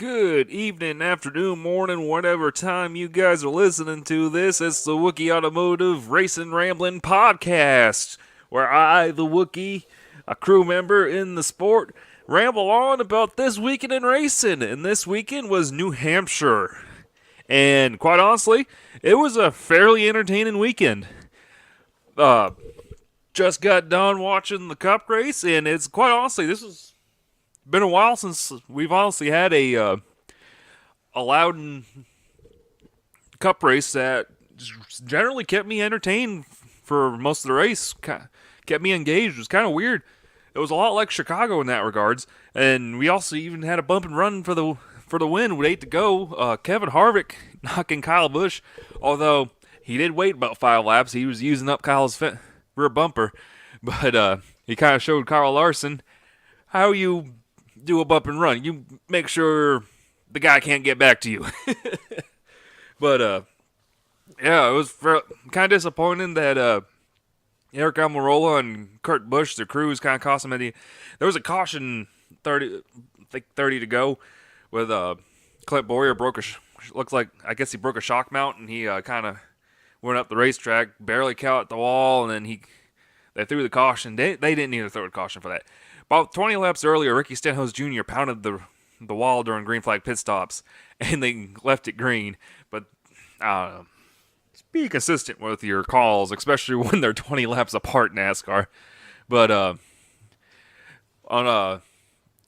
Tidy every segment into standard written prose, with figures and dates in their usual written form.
Good evening, afternoon, morning, whatever time you guys are listening to this. It's the Wookie Automotive Racin Ramblin podcast, where I, the Wookie, a crew member in the sport, ramble on about this weekend in racing. And this weekend was New Hampshire. And quite honestly, it was a fairly entertaining weekend. Uh, just got done watching the Cup race, and it's quite honestly, this has been a while since we've honestly had a Loudon Cup race that generally kept me entertained for most of the race. Kept me engaged. It was kind of weird. It was a lot like Chicago in that regards, and we also even had a bump and run for the win with 8 to go. Kevin Harvick knocking Kyle Busch, although he did wait about 5 laps. He was using up Kyle's rear bumper, but he kind of showed Kyle Larson how you do a bump and run. You make sure the guy can't get back to you. But yeah, it was kind of disappointing that Eric Almirola and Kurt Busch, their crews, kind of cost them any. There was a caution 30 to go with Clint Boyer looks like, I guess he broke a shock mount, and he kind of went up the racetrack, barely caught the wall, and then they threw the caution. They didn't need to throw a caution for that. About 20 laps earlier, Ricky Stenhouse Jr. pounded the wall during green flag pit stops, and they left it green. But I don't know. Just be consistent with your calls, especially when they're 20 laps apart in NASCAR. But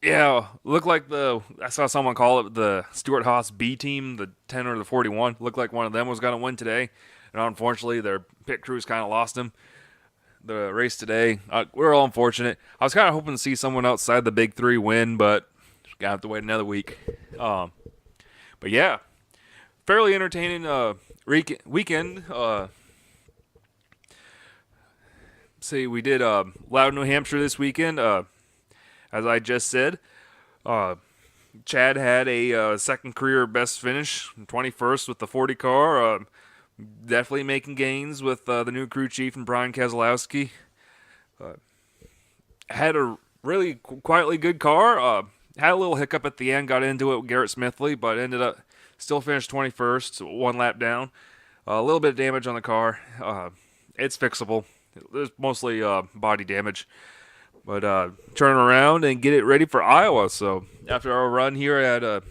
yeah, looked like I saw someone call it the Stuart Haas B team, the 10 or the 41. Looked like one of them was going to win today, and unfortunately, their pit crews kind of lost him. The race today, we're all unfortunate. I was kind of hoping to see someone outside the big three win, but gonna have to wait another week. But yeah, fairly entertaining weekend. See, we did Loudon, New Hampshire this weekend. As I just said, Chad had a second career best finish, 21st with the 40 car. Definitely making gains with the new crew chief and Brian Keselowski. Had a really quietly good car. Had a little hiccup at the end, got into it with Garrett Smithley, but ended up still finished 21st, 1 lap down. A little bit of damage on the car. It's fixable. There's mostly body damage. But turn around and get it ready for Iowa. So after our run here at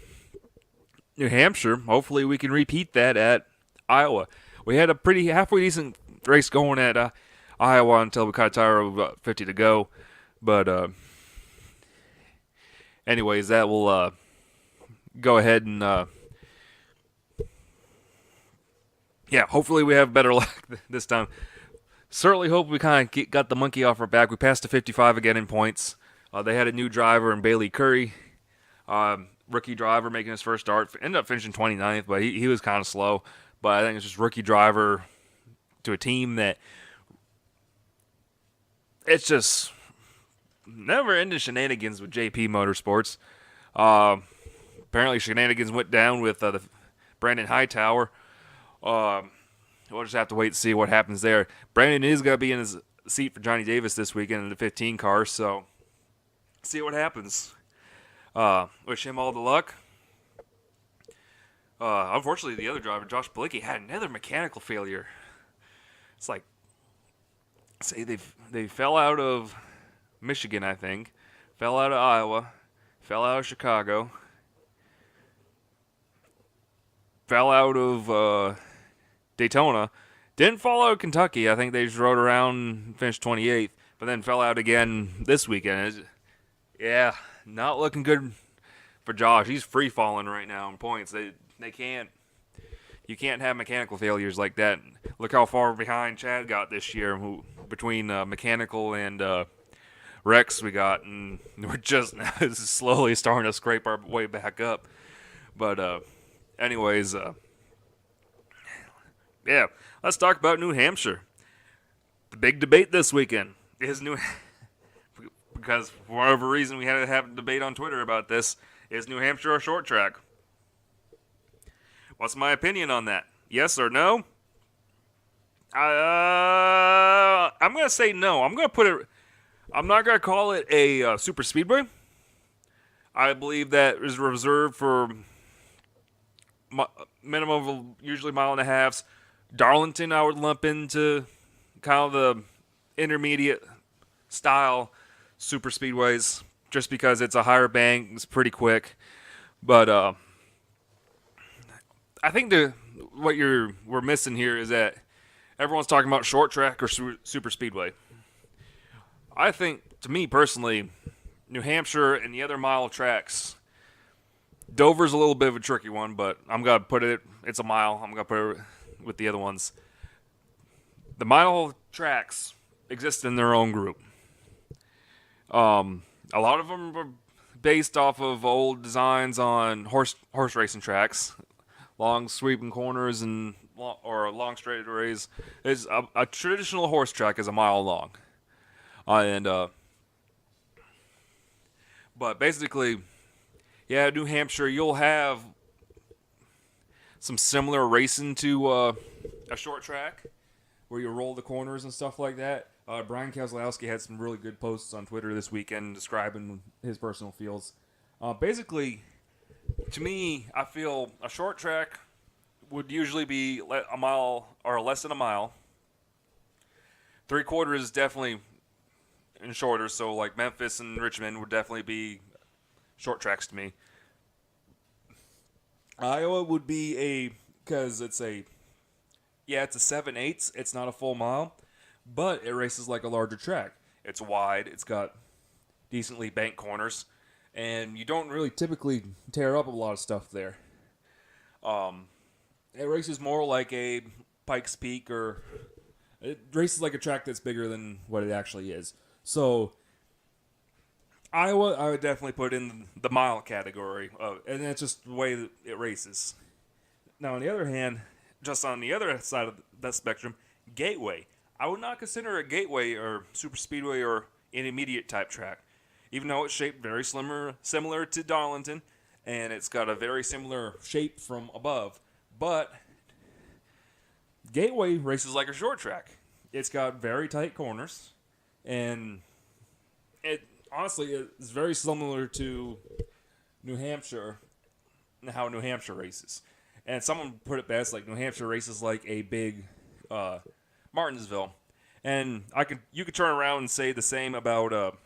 New Hampshire, hopefully we can repeat that at Iowa. We had a pretty halfway decent race going at Iowa until we got tired of about 50 to go. But anyways, that will go ahead and yeah, hopefully we have better luck this time. Certainly hope we kind of got the monkey off our back. We passed to 55 again in points. They had a new driver in Bailey Curry, rookie driver making his first start. Ended up finishing 29th, but he was kind of slow. But I think it's just rookie driver to a team that it's just never ended shenanigans with JP Motorsports. Apparently shenanigans went down with the Brandon Hightower. We'll just have to wait and see what happens there. Brandon is going to be in his seat for Johnny Davis this weekend in the 15 car, so see what happens. Wish him all the luck. Unfortunately, the other driver, Josh Bilicki, had another mechanical failure. It's like, say they fell out of Michigan, I think, fell out of Iowa, fell out of Chicago, fell out of Daytona, didn't fall out of Kentucky. I think they just rode around and finished 28th, but then fell out again this weekend. Yeah, not looking good for Josh. He's free falling right now in points. You can't have mechanical failures like that. Look how far behind Chad got this year between mechanical and wrecks we got, and we're just now slowly starting to scrape our way back up. But anyways, yeah, let's talk about New Hampshire. The big debate this weekend is because for whatever reason we had to have a debate on Twitter about this. Is New Hampshire a short track? What's my opinion on that? Yes or no? I'm going to say no. I'm not going to call it a super speedway. I believe that is reserved for minimum of usually mile and a halves. Darlington, I would lump into kind of the intermediate style super speedways, just because it's a higher bank, it's pretty quick. But I think what we're missing here is that everyone's talking about short track or super speedway. I think, to me personally, New Hampshire and the other mile tracks. Dover's a little bit of a tricky one, but I'm gonna put it. It's a mile. I'm gonna put it with the other ones. The mile tracks exist in their own group. A lot of them are based off of old designs on horse racing tracks, long sweeping corners or long straightaways. Is a traditional horse track is a mile long, and but basically, yeah, New Hampshire, you'll have some similar racing to a short track where you roll the corners and stuff like that. Brian Keselowski had some really good posts on Twitter this weekend describing his personal feels. Basically, to me, I feel a short track would usually be a mile or less than a mile. 3/4 is definitely in shorter, so like Memphis and Richmond would definitely be short tracks to me. Iowa would be because it's a 7/8. It's not a full mile, but it races like a larger track. It's wide. It's got decently banked corners, and you don't really typically tear up a lot of stuff there. It races more like a Pikes Peak, or it races like a track that's bigger than what it actually is. So Iowa, I would definitely put in the mile category, and that's just the way that it races. Now, on the other hand, just on the other side of that spectrum, Gateway. I would not consider a Gateway or super speedway or intermediate type track, even though it's shaped very similar to Darlington, and it's got a very similar shape from above. But Gateway races like a short track. It's got very tight corners, and it honestly is very similar to New Hampshire and how New Hampshire races. And someone put it best, like New Hampshire races like a big Martinsville, and you could turn around and say the same about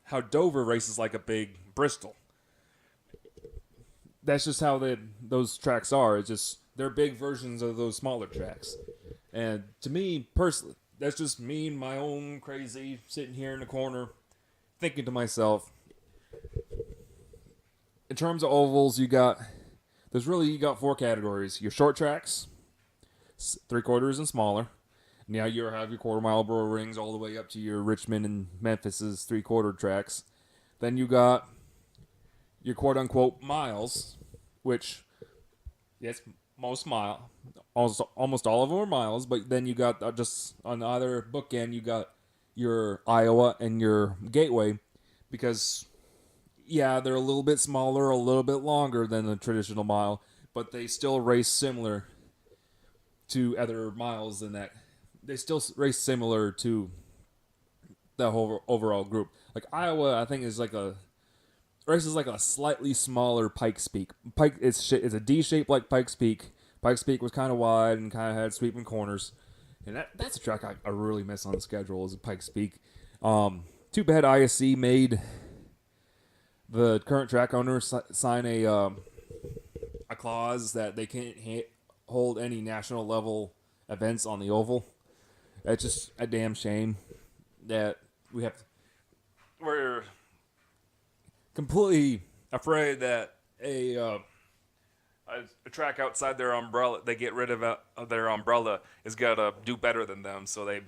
how Dover races like a big Bristol. That's just how those tracks are. It's just they're big versions of those smaller tracks. And to me personally, that's just me and my own crazy sitting here in the corner thinking to myself. In terms of ovals, you got 4 categories: your short tracks, 3/4 and smaller. Now you have your quarter-mile borough rings all the way up to your Richmond and Memphis's 3/4 tracks. Then you got your quote-unquote miles, which, yes, almost all of them are miles, but then you got just on either bookend, you got your Iowa and your Gateway, because, yeah, they're a little bit smaller, a little bit longer than the traditional mile, but they still race similar to other miles than that. They still race similar to the whole overall group. Like Iowa, I think is races like a slightly smaller Pikes Peak. It's a D shape like Pikes Peak. Pikes Peak was kind of wide and kind of had sweeping corners, and that's a track I really miss on the schedule is Pikes Peak. Too bad ISC made the current track owner sign a clause that they can't hold any national level events on the oval. That's just a damn shame that we're completely afraid that a track outside their umbrella, they get rid of their umbrella, is gonna do better than them. So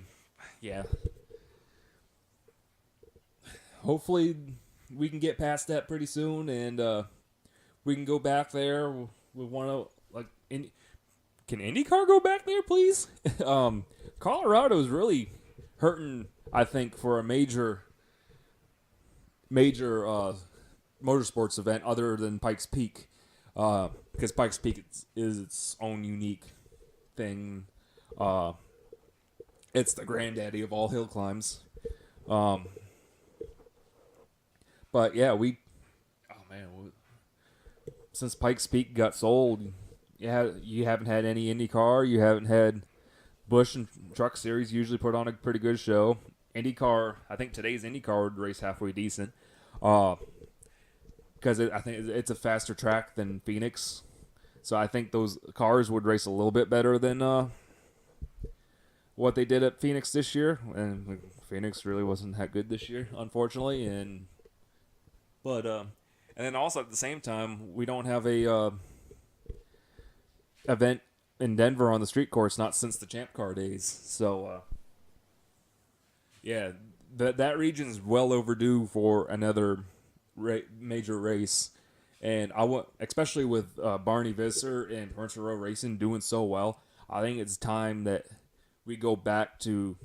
hopefully we can get past that pretty soon, and we can go back there. We want to can IndyCar go back there, please? Colorado is really hurting, I think, for a major motorsports event other than Pikes Peak, because Pikes Peak is its own unique thing. It's the granddaddy of all hill climbs. But yeah, man, since Pikes Peak got sold, you haven't had any IndyCar. You haven't had Busch and Truck Series usually put on a pretty good show. IndyCar, I think today's IndyCar would race halfway decent. Because I think it's a faster track than Phoenix. So I think those cars would race a little bit better than what they did at Phoenix this year. And Phoenix really wasn't that good this year, unfortunately. And then also at the same time, we don't have a event in Denver on the street course, not since the Champ Car days. So yeah, that region's well overdue for another major race. And especially with Barney Visser and Prince Row Racing doing so well, I think it's time that we go back to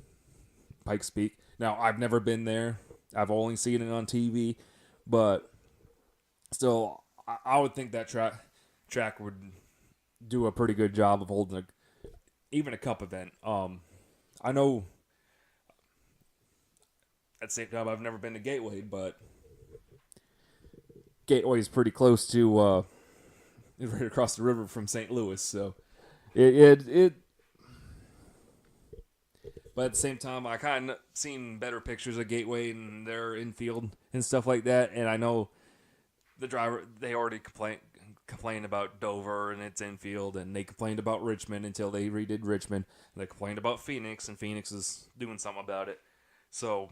Pikes Peak. Now, I've never been there. I've only seen it on TV, but still, I would think that track would do a pretty good job of holding even a cup event. I know at the same time I've never been to Gateway, but Gateway is pretty close to right across the river from St. Louis, so it but at the same time, I kind of seen better pictures of Gateway and their infield and stuff like that, and I know the driver, they already complained about Dover and its infield, and they complained about Richmond until they redid Richmond, and they complained about Phoenix, and Phoenix is doing something about it. So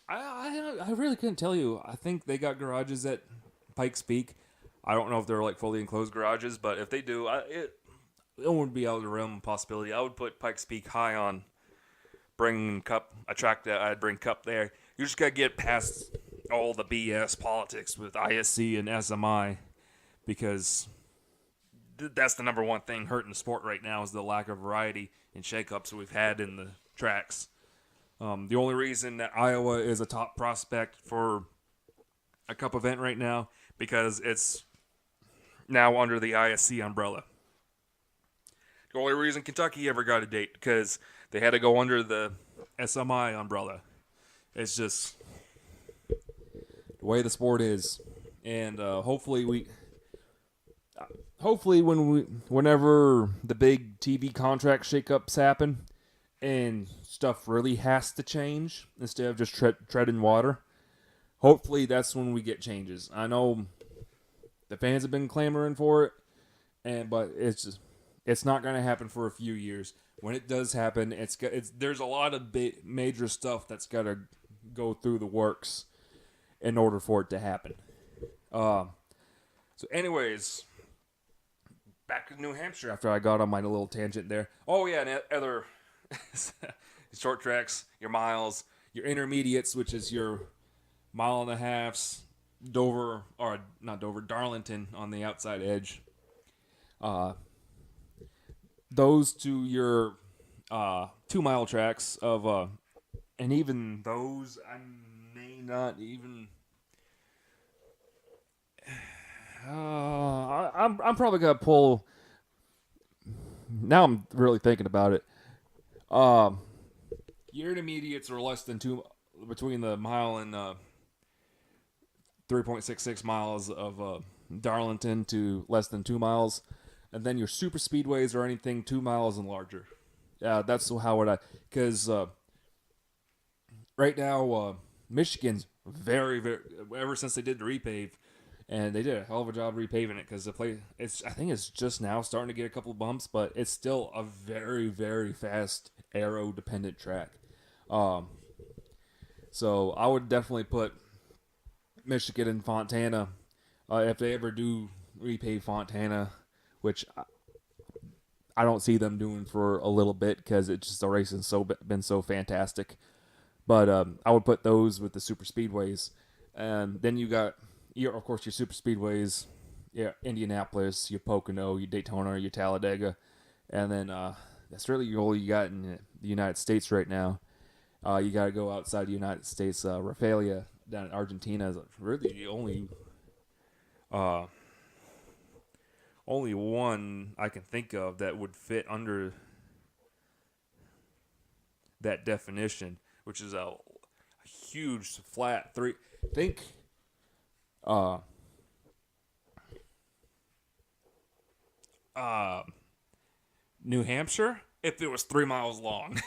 I really couldn't tell you. I think they got garages at Pikes Peak. I don't know if they're like fully enclosed garages, but if they do, it wouldn't be out of the realm of possibility. I would put Pikes Peak high on bringing a track that I'd bring Cup there. You just gotta get past all the BS politics with ISC and SMI, because that's the number one thing hurting the sport right now is the lack of variety and shakeups we've had in the tracks. The only reason that Iowa is a top prospect for a Cup event right now because it's now under the ISC umbrella. The only reason Kentucky ever got a date because they had to go under the SMI umbrella. It's just the way the sport is, and hopefully whenever the big TV contract shakeups happen and stuff really has to change instead of just treading water, hopefully that's when we get changes. I know the fans have been clamoring for it, but it's not going to happen for a few years. When it does happen, there's a lot of major stuff that's got to go through the works in order for it to happen. So anyways, back to New Hampshire after I got on my little tangent there. Oh yeah, and other short tracks, your miles, your intermediates, which is your mile and a halves, Darlington on the outside edge. Those to your 2 mile tracks of and even those I may not even I'm probably gonna pull. Now I'm really thinking about it. Your intermediates are less than between the mile and 3.66 miles of Darlington to less than 2 miles, and then your super speedways are anything 2 miles and larger. That's how because right now Michigan's very, very, ever since they did the repave, and they did a hell of a job repaving it because I think it's just now starting to get a couple of bumps, but it's still a very, very fast aero dependent track. So I would definitely put Michigan and Fontana if they ever do repave Fontana, which I don't see them doing for a little bit because it's just the racing's been so fantastic. But I would put those with the super speedways, and then you got of course your super speedways, Indianapolis, your Pocono, your Daytona, your Talladega, and then that's really all you got in the United States right now. You got to go outside the United States. Rafaela down in Argentina is really the only one I can think of that would fit under that definition, which is a huge flat three. Uh, uh, New Hampshire, if it was 3 miles long.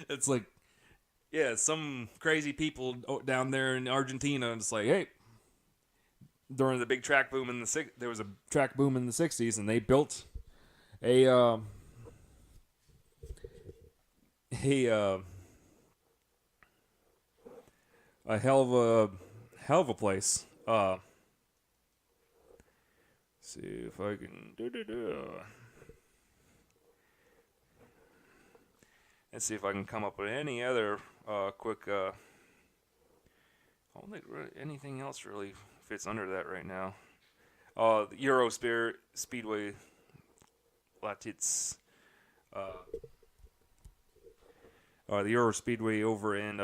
It's like, yeah, some crazy people down there in Argentina. And it's like, hey, during the big track boom in there was a track boom in the '60s, and they built a a uh, a hell of a place. See if I can let's see if I can come up with any other quick. I don't think anything else really fits under that right now. The Euro Speedway Latitz. The Euro Speedway over in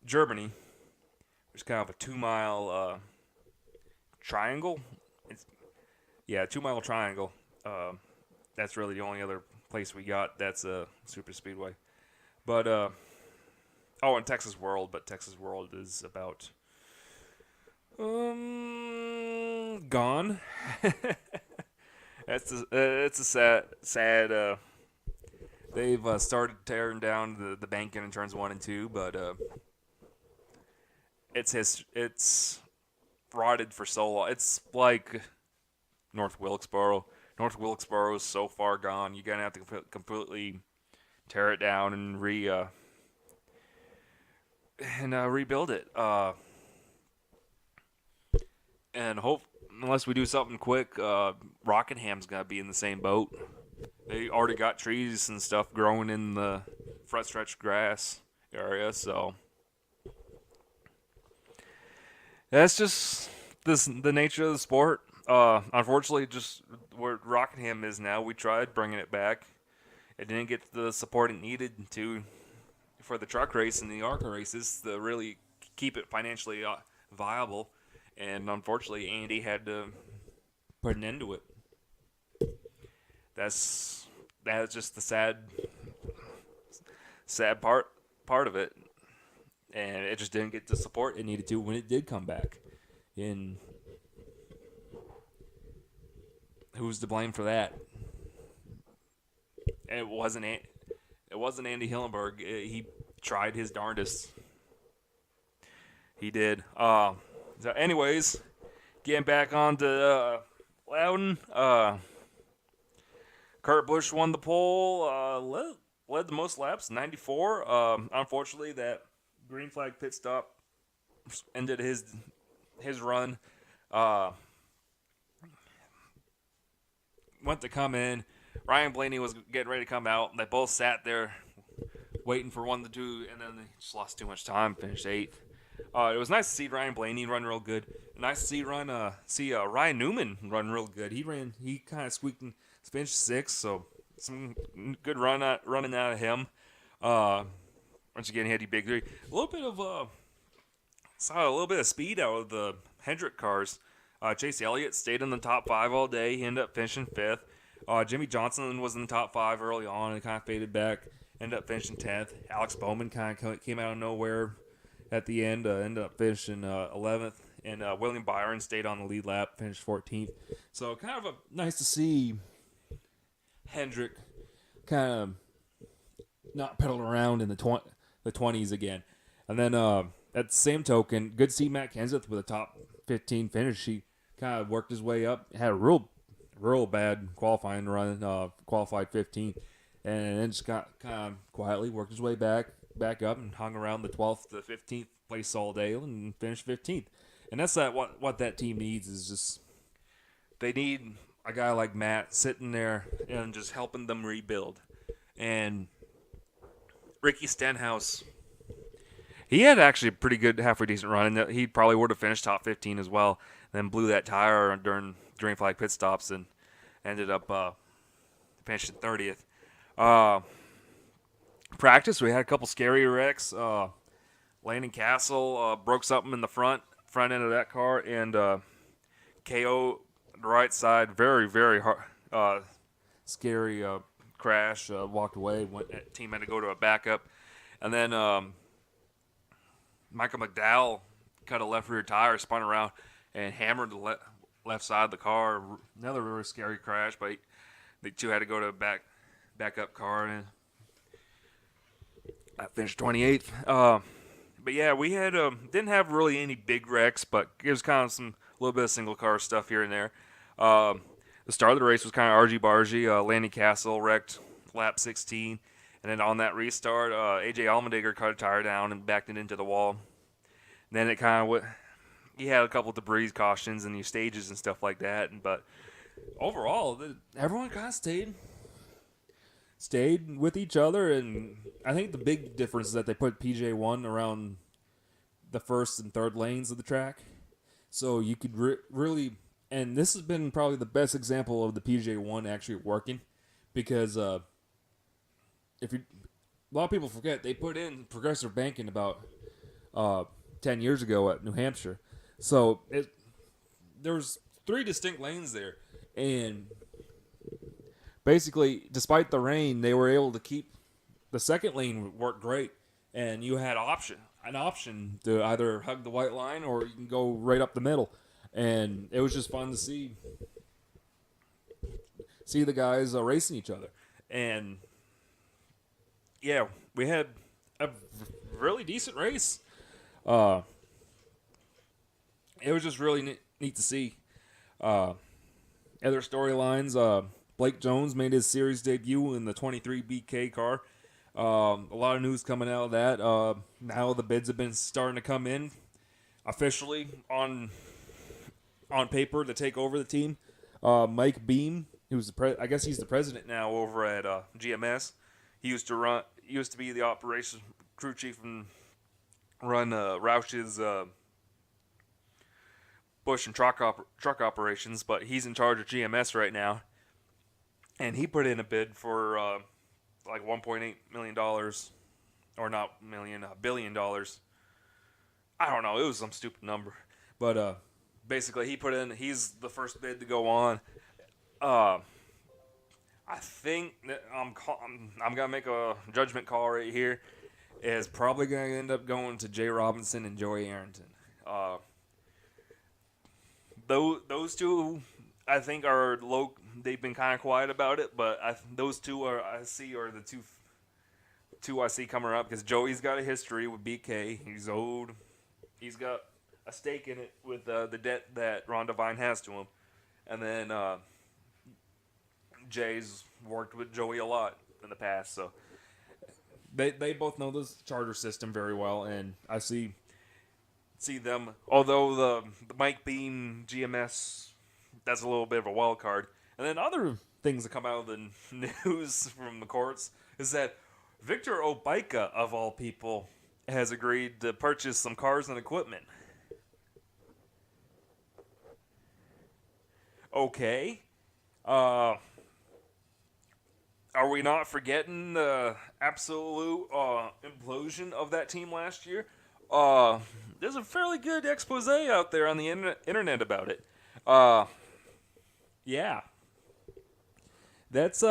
Germany. There's kind of a 2 mile triangle. It's 2 mile triangle. That's really the only other place we got that's a super speedway. But and Texas World, but Texas World is about gone. It's a sad. They've started tearing down the bank in turns 1 and 2, but it's rotted for so long. It's like North Wilkesboro. North Wilkesboro is so far gone. You're gonna have to completely tear it down and rebuild it. And hope unless we do something quick, Rockinham's gonna be in the same boat. They already got trees and stuff growing in the front stretch grass area, so that's just the nature of the sport. Unfortunately, just where Rockingham is now, we tried bringing it back. It didn't get the support it needed to for the truck race and the ARCA races to really keep it financially viable. And unfortunately, Andy had to put an end to it. That's just the sad part of it, and it just didn't get the support it needed to when it did come back. And who's to blame for that? It wasn't Andy Hillenberg. He tried his darndest. He did. So, anyways, getting back on to Loudon. Kurt Busch won the pole, led the most laps, 94. Unfortunately, that green flag pit stop ended his run. Went to come in. Ryan Blaney was getting ready to come out. They both sat there waiting for one to do, and then they just lost too much time, finished 8th. It was nice to see Ryan Blaney run real good. Nice to see Ryan Newman run real good. He kind of squeaked and finished 6th, so some good running out of him. Once again, he had a big 3. Saw a little bit of speed out of the Hendrick cars. Chase Elliott stayed in the top 5 all day. He ended up finishing 5th. Jimmy Johnson was in the top 5 early on and kind of faded back. Ended up finishing 10th. Alex Bowman kind of came out of nowhere at the end. Ended up finishing 11th. And William Byron stayed on the lead lap, finished 14th. So kind of nice to see Hendrick kind of not pedal around in the 20s again. And then at the same token, good to see Matt Kenseth with a top 15 finish. He kind of worked his way up, had a real bad qualifying run, qualified 15th, and then just got kind of quietly worked his way back up and hung around the 12th to 15th place all day and finished 15th. And that's what that team needs is just they need a guy like Matt sitting there and just helping them rebuild. And Ricky Stenhouse, he had actually a pretty good, halfway decent run, and he probably would have finished top 15 as well. Then blew that tire during green flag pit stops and ended up finishing 30th. Practice, we had a couple scary wrecks. Landon Castle broke something in the front end of that car, and KO the right side, very, very hard, scary crash. Walked away. Team had to go to a backup, and then Michael McDowell cut a left rear tire, spun around, and hammered the left side of the car. Another really scary crash, but the two had to go to a backup car, and I finished 28th. But yeah, we had didn't have really any big wrecks, but it was kind of some little bit of single car stuff here and there. The start of the race was kind of argy-bargy. Lanny Castle wrecked lap 16, and then on that restart, AJ Allmendinger cut a tire down and backed it into the wall. And then it kind of he had a couple of debris cautions in these stages and stuff like that. But overall, everyone kind of stayed with each other, and I think the big difference is that they put PJ1 around the first and third lanes of the track, so you could really, and this has been probably the best example of the PJ1 actually working, because if you, a lot of people forget, they put in progressive banking about 10 years ago at New Hampshire, so there's 3 distinct lanes there, and basically, despite the rain, they were able to keep the second lane work great, and you had an option to either hug the white line or you can go right up the middle, and it was just fun to see the guys racing each other, and yeah, we had a really decent race. It was just really neat to see. Other storylines. Blake Jones made his series debut in the 23 BK car. A lot of news coming out of that. Now the bids have been starting to come in officially on paper to take over the team. Mike Beam, who's I guess he's the president now over at GMS. He used to be the operations crew chief and run Roush's Bush and truck operations, but he's in charge of GMS right now. And he put in a bid for like $1.8 million, or not million, $1 billion. I don't know. It was some stupid number, but basically he's the first bid to go on. I think that I'm gonna make a judgment call right here. It's probably gonna end up going to Jay Robinson and Joey Arrington. Those two, I think, are low. They've been kind of quiet about it, but those two are the two I see coming up, because Joey's got a history with BK. He's old. He's got a stake in it with the debt that Ron Devine has to him, and then Jay's worked with Joey a lot in the past, so they both know this charter system very well, and I see them. Although the Mike Beam GMS, that's a little bit of a wild card. And then other things that come out of the news from the courts is that Victor Obaika, of all people, has agreed to purchase some cars and equipment. Okay. Are we not forgetting the absolute implosion of that team last year? There's a fairly good expose out there on the internet about it. Yeah. That's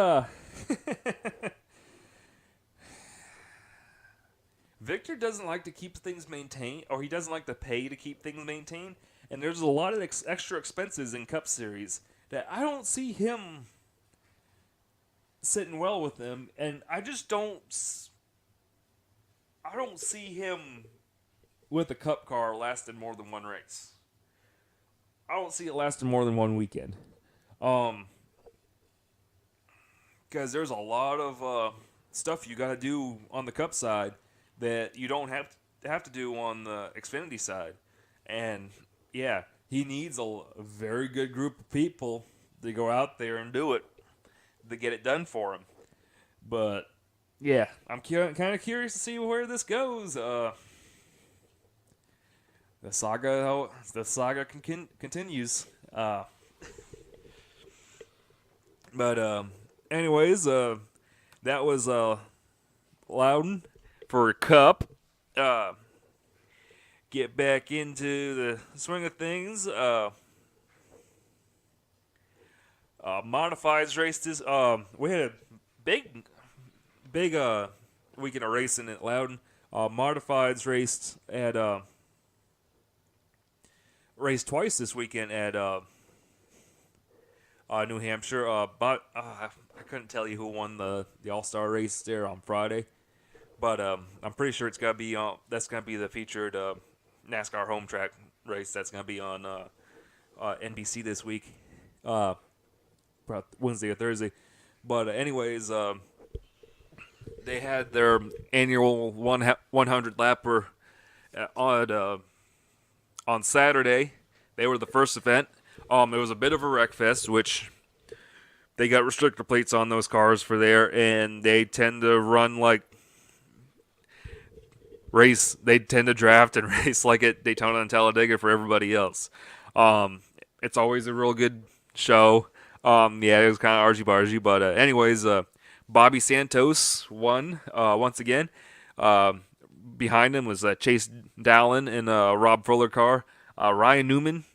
Victor doesn't like to keep things maintained, or he doesn't like to pay to keep things maintained, and there's a lot of extra expenses in Cup Series that I don't see him sitting well with them, and I don't see him with a Cup car lasting more than one race. I don't see it lasting more than one weekend. Because there's a lot of stuff you got to do on the Cup side that you don't have to do on the Xfinity side. And, yeah, he needs a very good group of people to go out there and do it, to get it done for him. But, yeah, I'm kind of curious to see where this goes. The saga continues. But anyways, that was Loudon for Cup. Get back into the swing of things. Modifieds race this. We had a big weekend of racing at Loudon. Modifieds raced twice this weekend at New Hampshire. But I couldn't tell you who won the All-Star race there on Friday. But I'm pretty sure it's gonna be that's gonna be the featured NASCAR home track race. That's gonna be on NBC this week, Wednesday or Thursday. But anyways, they had their annual 100 lapper on Saturday. They were the first event. It was a bit of a wreck fest, which they got restrictor plates on those cars for there, and they tend to run like race. They tend to draft and race like at Daytona and Talladega for everybody else. It's always a real good show. Yeah, it was kind of argy-bargy, but anyways, Bobby Santos won once again. Behind him was Chase Dallin in a Rob Fuller car. Ryan Newman,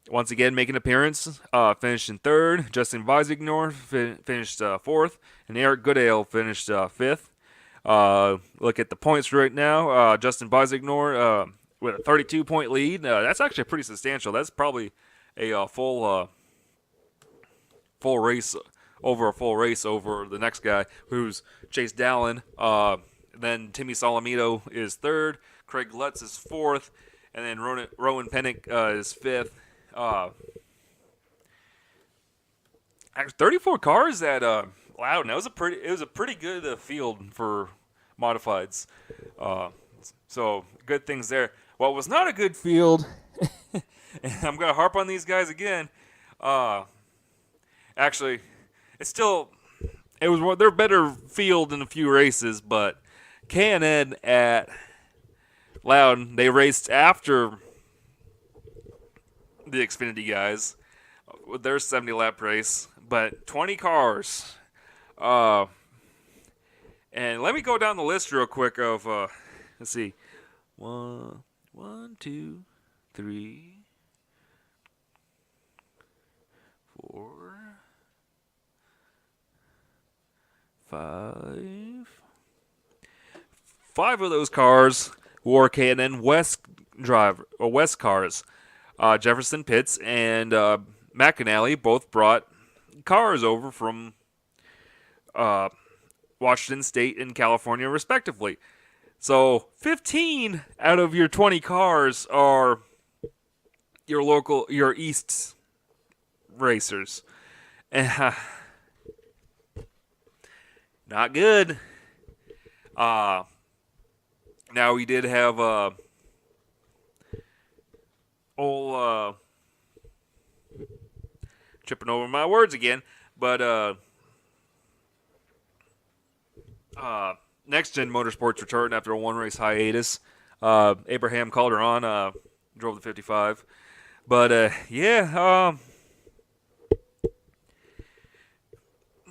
once again making an appearance, finished in third. Justin Visignor finished fourth, and Eric Goodale finished fifth. Look at the points right now. Justin Visignor with a 32-point lead. That's actually pretty substantial. That's probably a full race over the next guy, who's Chase Dallin. Then Timmy Solomito is third. Craig Lutz is fourth, and then Rowan Pennick is fifth. Actually, 34 cars at Loudon. It was a pretty good field for modifieds. So good things there. What was not a good field, and I'm gonna harp on these guys again. Actually, it was their better field in a few races, but K&N at Loudon, they raced after the Xfinity guys with their 70-lap race, but 20 cars. And let me go down the list real quick of, let's see, 1, 2, 3, 4, 5. 5 of those cars were K&N West cars. Jefferson Pitts and McAnally both brought cars over from Washington State and California, respectively. So 15 out of your 20 cars are your East racers. And, not good. Now we did have tripping over my words again, but Next Gen Motorsports returned after a one-race hiatus. Abraham Calderon drove the 55. But,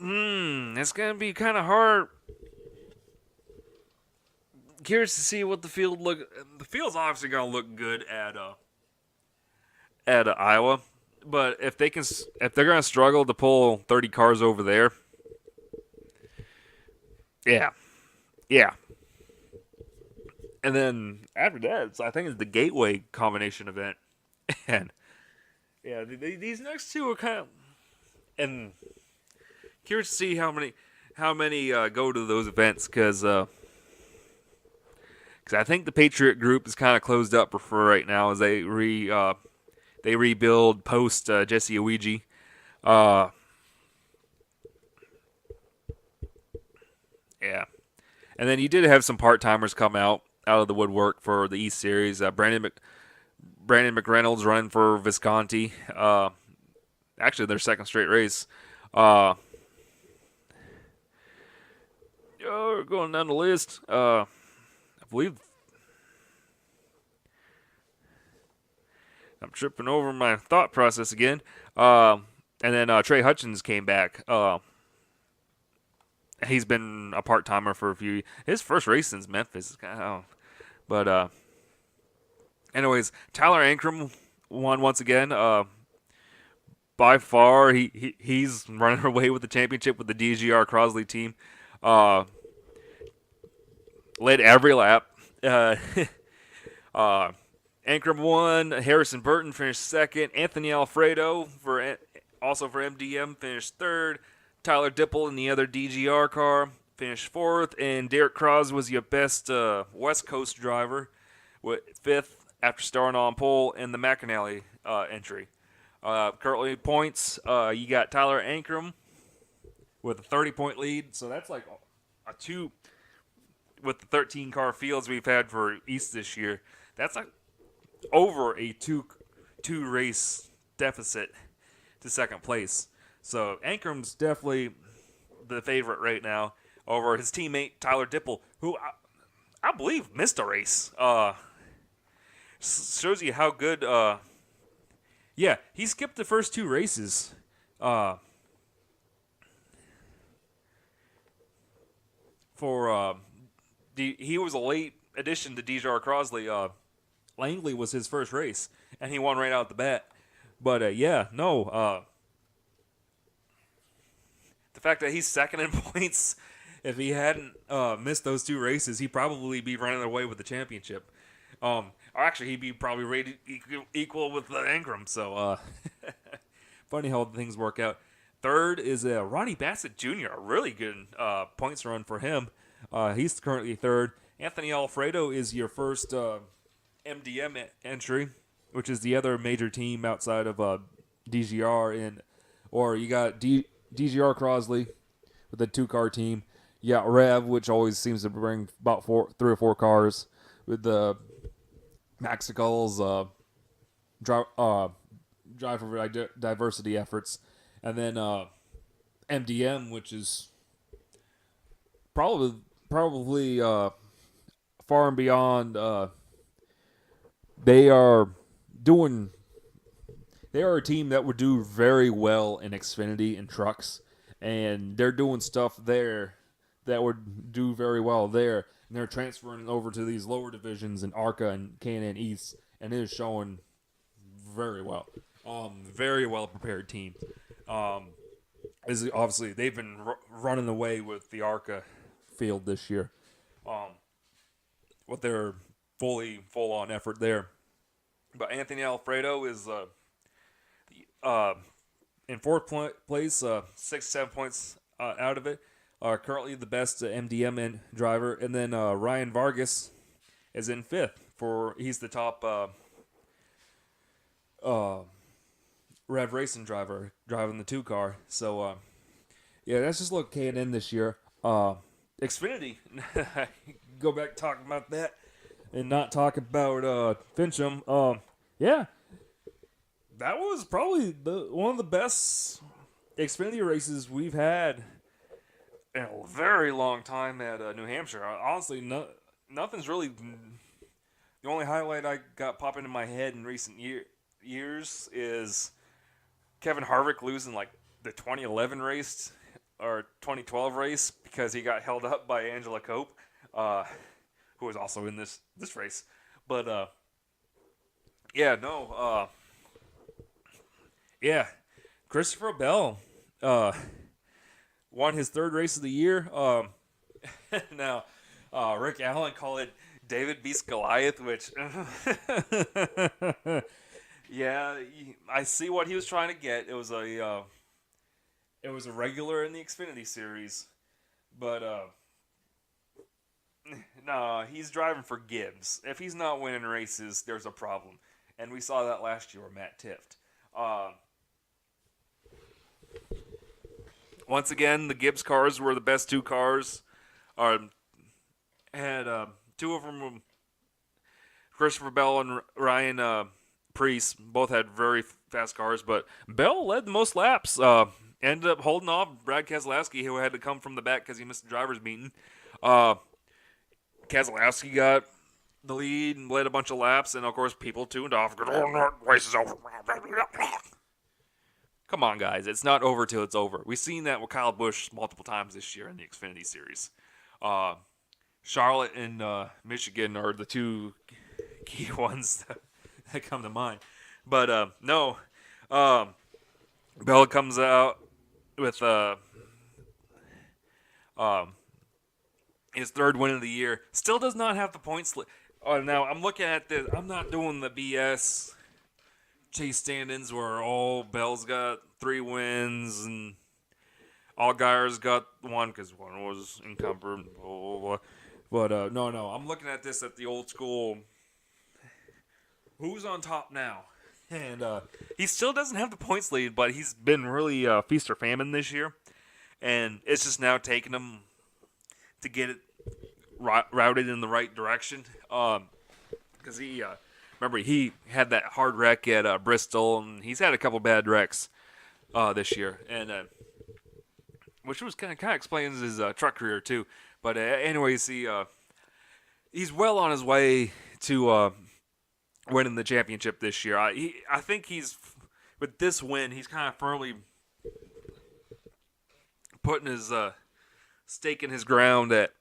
it's going to be kind of hard. Curious to see what the field The field's obviously going to look good at Iowa. But if they're going to struggle to pull 30 cars over there, yeah. And then after that, I think it's the Gateway combination event. And yeah, these next two are kind of, and curious to see how many go to those events, because I think the Patriot group is kind of closed up for right now as they rebuild post Jesse Ouija. Yeah. And then you did have some part-timers come out of the woodwork for the East Series. Brandon McReynolds running for Visconti. Actually, their second straight race. Going down the list. I believe I'm tripping over my thought process again. And then Trey Hutchins came back. He's been a part-timer for a few. His first race since Memphis. But anyways, Tyler Ankrum won once again. By far, he's running away with the championship with the DGR Crosley team. led every lap. Uh, Ankrum won. Harrison Burton finished second. Anthony Alfredo also for MDM finished third. Tyler Dipple in the other DGR car finished fourth, and Derek Cross was your best West Coast driver with fifth after starting on pole in the McAnally entry. Currently points, you got Tyler Ankrum with a 30-point lead, so that's like a two with the 13 car fields we've had for East this year. That's like over a two race deficit to second place. So Ankrum's definitely the favorite right now over his teammate Tyler Dipple, who I believe missed a race. Shows you how good. Yeah, he skipped the first two races. He was a late addition to DJR Crosley. Langley was his first race, and he won right out the bat. But the fact that he's second in points, if he hadn't missed those two races, he'd probably be running away with the championship. Or actually, he'd be probably rated equal with Ankrum. So funny how things work out. Third is Ronnie Bassett Jr., a really good points run for him. He's currently third. Anthony Alfredo is your first MDM entry, which is the other major team outside of DGR. Or you got DGR Crosley with a two-car team. You got Rev, which always seems to bring about 3 or 4 cars with the Maxicals drive for diversity efforts. And then MDM, which is probably far and beyond. They are a team that would do very well in Xfinity and trucks, and they're doing stuff there that would do very well there. And they're transferring over to these lower divisions in ARCA and K&N East, and it is showing very well. Very well prepared team. Obviously they've been running away with the ARCA field this year. With their full on effort there. But Anthony Alfredo is in fourth place, 6-7 points out of it. Currently the best MDM driver, and then Ryan Vargas is in fifth. He's the top Rev Racing driver driving the 2 car. So that's just look K&N this year. Xfinity, go back talking about that and not talk about Fincham. That was probably one of the best Xfinity races we've had in a very long time at New Hampshire. Honestly, nothing's really. The only highlight I got popping in my head in recent years is Kevin Harvick losing like the 2011 race or 2012 race because he got held up by Angela Cope, who was also in this race. But Christopher Bell won his 3rd race of the year. Now, Rick Allen called it David beats Goliath, which I see what he was trying to get. It was a regular in the Xfinity series, but no, he's driving for Gibbs. If he's not winning races, there's a problem, and we saw that last year with Matt Tifft. Once again, the Gibbs cars were the best 2 cars. Had 2 of them, Christopher Bell and Ryan Priest, both had very fast cars, but Bell led the most laps. Ended up holding off Brad Keselowski, who had to come from the back because he missed the driver's meeting. Keselowski got the lead and led a bunch of laps, and of course people tuned off. Race is over. Come on, guys. It's not over till it's over. We've seen that with Kyle Busch multiple times this year in the Xfinity Series. Charlotte and Michigan are the 2 key ones that come to mind. But, Bell comes out with his third win of the year. Still does not have the points. Now I'm looking at this. I'm not doing the BS chase stand-ins where all Bell's got 3 wins and Allgaier's got 1 because 1 was encumbered. Blah, blah, blah. But no, I'm looking at this at the old school. Who's on top now? And he still doesn't have the points lead, but he's been really feast or famine this year, and it's just now taking him to get it routed in the right direction. Because remember he had that hard wreck at Bristol, and he's had a couple bad wrecks this year, and which was kind of explains his truck career too. But anyways, he's well on his way to winning the championship this year. I think he's with this win, he's kind of firmly putting his stake in his ground that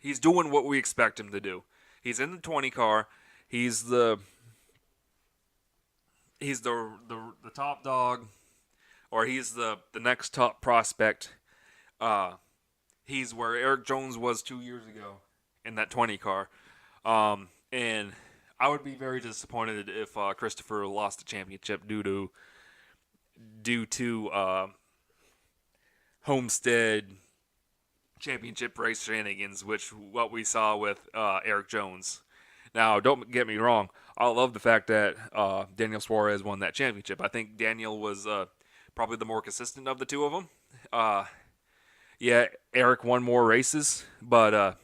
he's doing what we expect him to do. He's in the 20 car. He's the top dog, or he's the next top prospect. He's where Eric Jones was 2 years ago in that 20 car. And I would be very disappointed if Christopher lost the championship due to Homestead championship race shenanigans, which what we saw with Eric Jones. Now, don't get me wrong. I love the fact that Daniel Suarez won that championship. I think Daniel was probably the more consistent of the two of them. Yeah, Eric won more races, but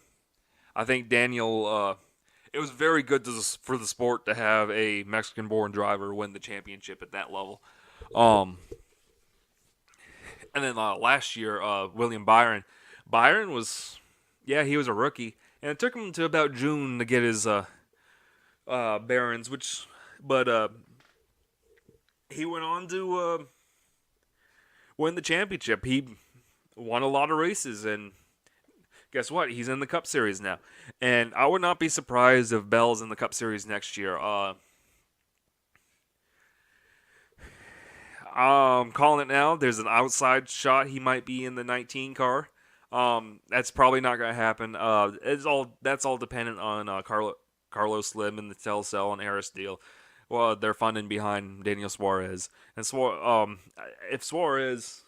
I think Daniel. It was very good for the sport to have a Mexican-born driver win the championship at that level. And then last year, William Byron. Byron was, he was a rookie, and it took him to about June to get his bearings. But he went on to win the championship. He won a lot of races, and guess what? He's in the Cup Series now. And I would not be surprised if Bell's in the Cup Series next year. Calling it now. There's an outside shot he might be in the 19 car. That's probably not going to happen. That's all dependent on Carlos Slim and the Telcel and Harris deal. Well, they're funding behind Daniel Suarez. And if Suarez,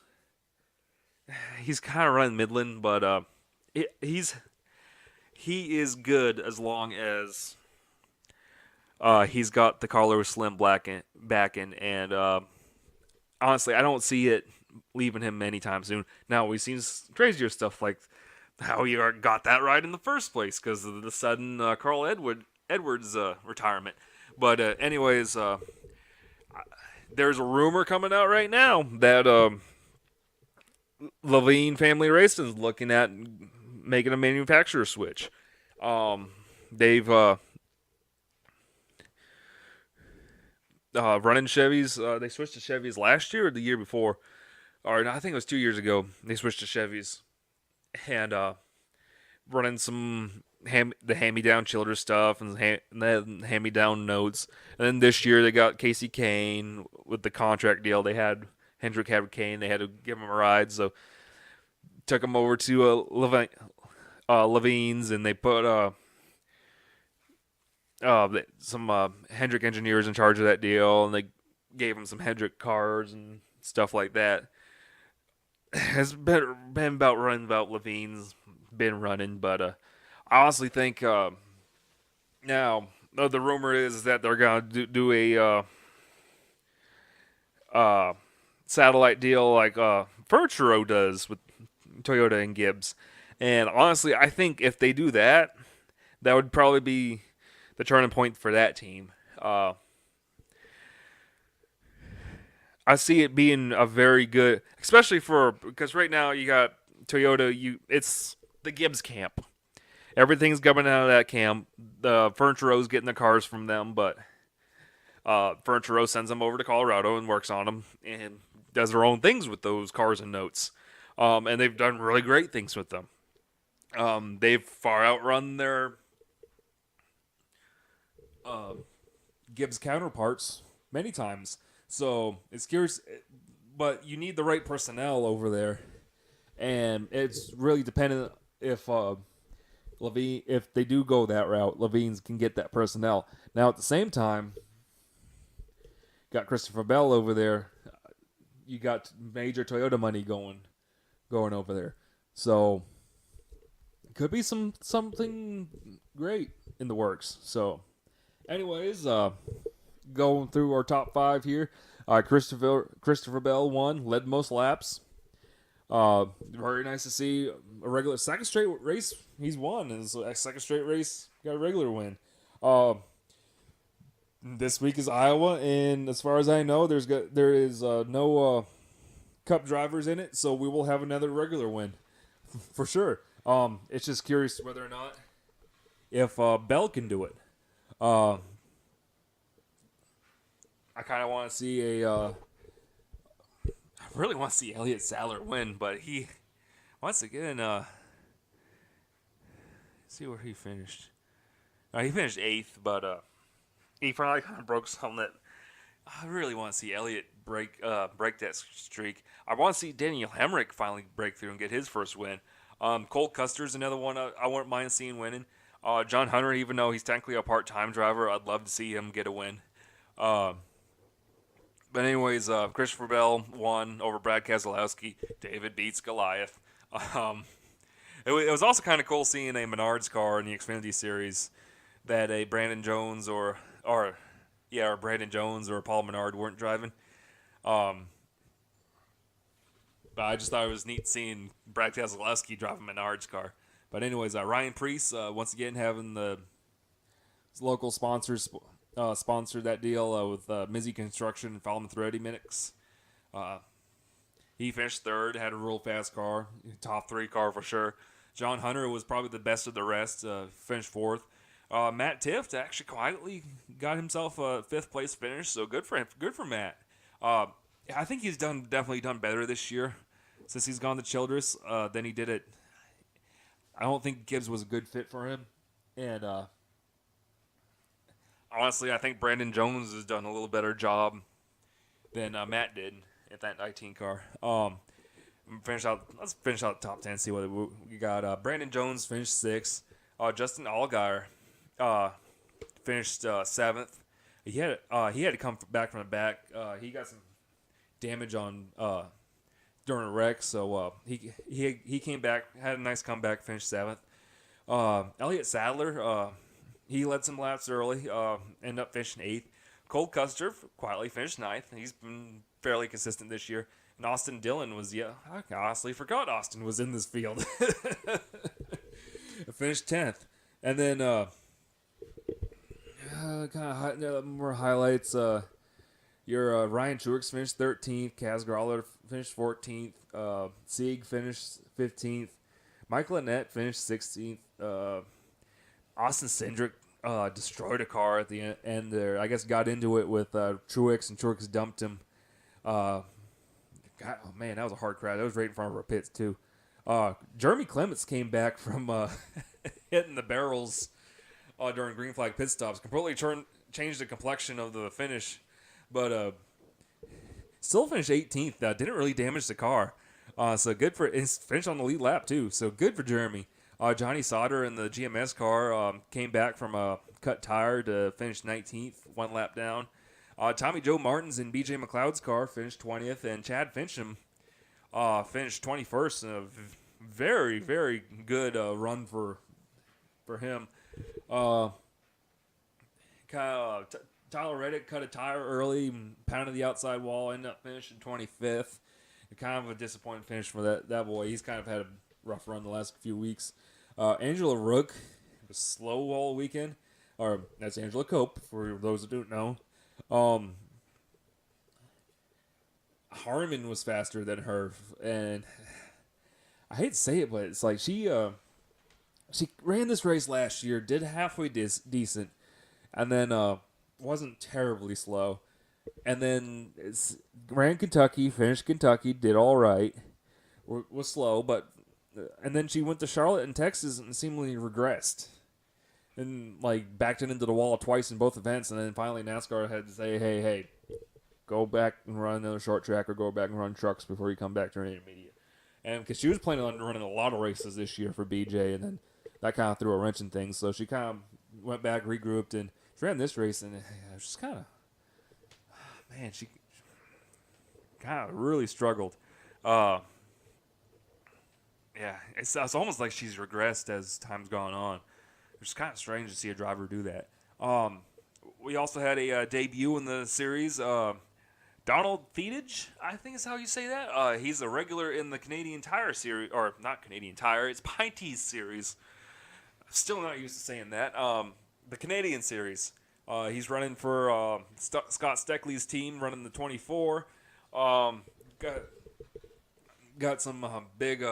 he's kind of running Midland, but he is good as long as he's got the Carlos Slim backing, and honestly, I don't see it leaving him anytime soon. Now, we've seen crazier stuff like how he got that right in the first place because of the sudden Carl Edwards retirement. But anyways, there's a rumor coming out right now that Levine Family Racing is looking at making a manufacturer switch. They've running Chevys. They switched to Chevys last year or the year before, or I think it was 2 years ago. They switched to Chevys and running some the hand-me-down Childress stuff and then hand-me-down notes. And then this year they got Casey Kane with the contract deal. They had Hendrick had Kane. They had to give him a ride, so took him over to Levine's, and they put some Hendrick engineers in charge of that deal, and they gave him some Hendrick cars and stuff like that. It's been about Levine's been running, but I honestly think now the rumor is that they're gonna do a satellite deal like Furchero does with Toyota and Gibbs. And honestly, I think if they do that, that would probably be the turning point for that team. I see it being a very good, especially because right now you got Toyota. It's the Gibbs camp. Everything's coming out of that camp. The Furchero's getting the cars from them, but Furchero sends them over to Colorado and works on them and does their own things with those cars and notes. And they've done really great things with them. They've far outrun their Gibbs counterparts many times. So it's curious, but you need the right personnel over there. and it's really dependent if Levine, if they do go that route, Levine's can get that personnel. Now at the same time, got Christopher Bell over there. You got major Toyota money going over there, so it could be something great in the works. So, anyways, going through our top 5 here. Christopher Bell won, led most laps. Very nice to see a regular second straight race he's won. His second straight race got a regular win. This week is Iowa, and as far as I know, there is no Cup drivers in it, so we will have another regular win for sure. It's just curious whether or not if Bell can do it. I kind of want to see I really want to see Elliott Sadler win, but he once again see where he finished. He finished 8th, but he probably kind of broke something that I really want to see Elliott break that streak. I want to see Daniel Hemrick finally break through and get his first win. Cole Custer's another one I wouldn't mind seeing winning. John Hunter, even though he's technically a part-time driver, I'd love to see him get a win. But anyways, Christopher Bell won over Brad Keselowski. David beats Goliath. It was also kind of cool seeing a Menards car in the Xfinity Series that a Brandon Jones or Brandon Jones or Paul Menard weren't driving. But I just thought it was neat seeing Brad Keselowski drive a Menards car. But anyways, Ryan Preece once again having the local sponsors sponsored that deal with Mizzy Construction and Falmouth Ready Mix. He finished 3rd, had a real fast car, top 3 car for sure. John Hunter was probably the best of the rest, finished 4th. Matt Tifft actually quietly got himself a 5th place finish, so good for him. Good for Matt. I think he's definitely done better this year since he's gone to Childress than he did it. I don't think Gibbs was a good fit for him, and honestly, I think Brandon Jones has done a little better job than Matt did at that 19 car. Let's finish out the top 10. See what we got. Brandon Jones finished 6th. Justin Allgaier finished 7th. He had to come back from the back. He got some damage on during a wreck, so he came back, had a nice comeback, finished 7th. Elliott Sadler, he led some laps early, ended up finishing 8th. Cole Custer quietly finished 9th. He's been fairly consistent this year. And Austin Dillon was, I honestly forgot Austin was in this field. Finished 10th. And then, kind of more highlights. Your Ryan Truex finished 13th. Kaz Growler finished 14th. Sieg finished 15th. Michael Annett finished 16th. Austin Cindric destroyed a car at the end there. I guess got into it with Truex, and Truex dumped him. God, oh man, that was a hard crash. That was right in front of our pits too. Jeremy Clements came back from hitting the barrels during green flag pit stops. Completely changed the complexion of the finish, but still finished 18th. Didn't really damage the car. So good for his finish on the lead lap too. So good for Jeremy. Johnny Sauter in the GMS car came back from a cut tire to finish 19th, one lap down. Tommy Joe Martins in BJ McLeod's car finished 20th, and Chad Fincham finished 21st. A very, very good run for him. Tyler Reddick cut a tire early, pounded the outside wall, ended up finishing 25th. Kind of a disappointing finish for that boy. He's kind of had a rough run the last few weeks. Angela Rook was slow all weekend. Or that's Angela Cope, for those that don't know. Harmon was faster than her, and I hate to say it, but it's like she ran this race last year, did halfway decent, and then wasn't terribly slow, and then ran Kentucky, finished Kentucky, did all right, was slow, but and then she went to Charlotte and Texas and seemingly regressed. And, backed it into the wall twice in both events, and then finally NASCAR had to say, hey, go back and run another short track or go back and run trucks before you come back to an intermediate. and because she was planning on running a lot of races this year for BJ, and then that kind of threw a wrench in things. So she kind of went back, regrouped, and she ran this race, and it was just kind of, man, she kind of really struggled. Yeah, it's almost like she's regressed as time's gone on. It's kind of strange to see a driver do that. We also had a debut in the series. Donald Feedage, I think is how you say that. He's a regular in the Canadian Tire series, or not Canadian Tire, it's Pinty's series. Still not used to saying that. The Canadian series. He's running for Scott Steckley's team, running the 24. Got some big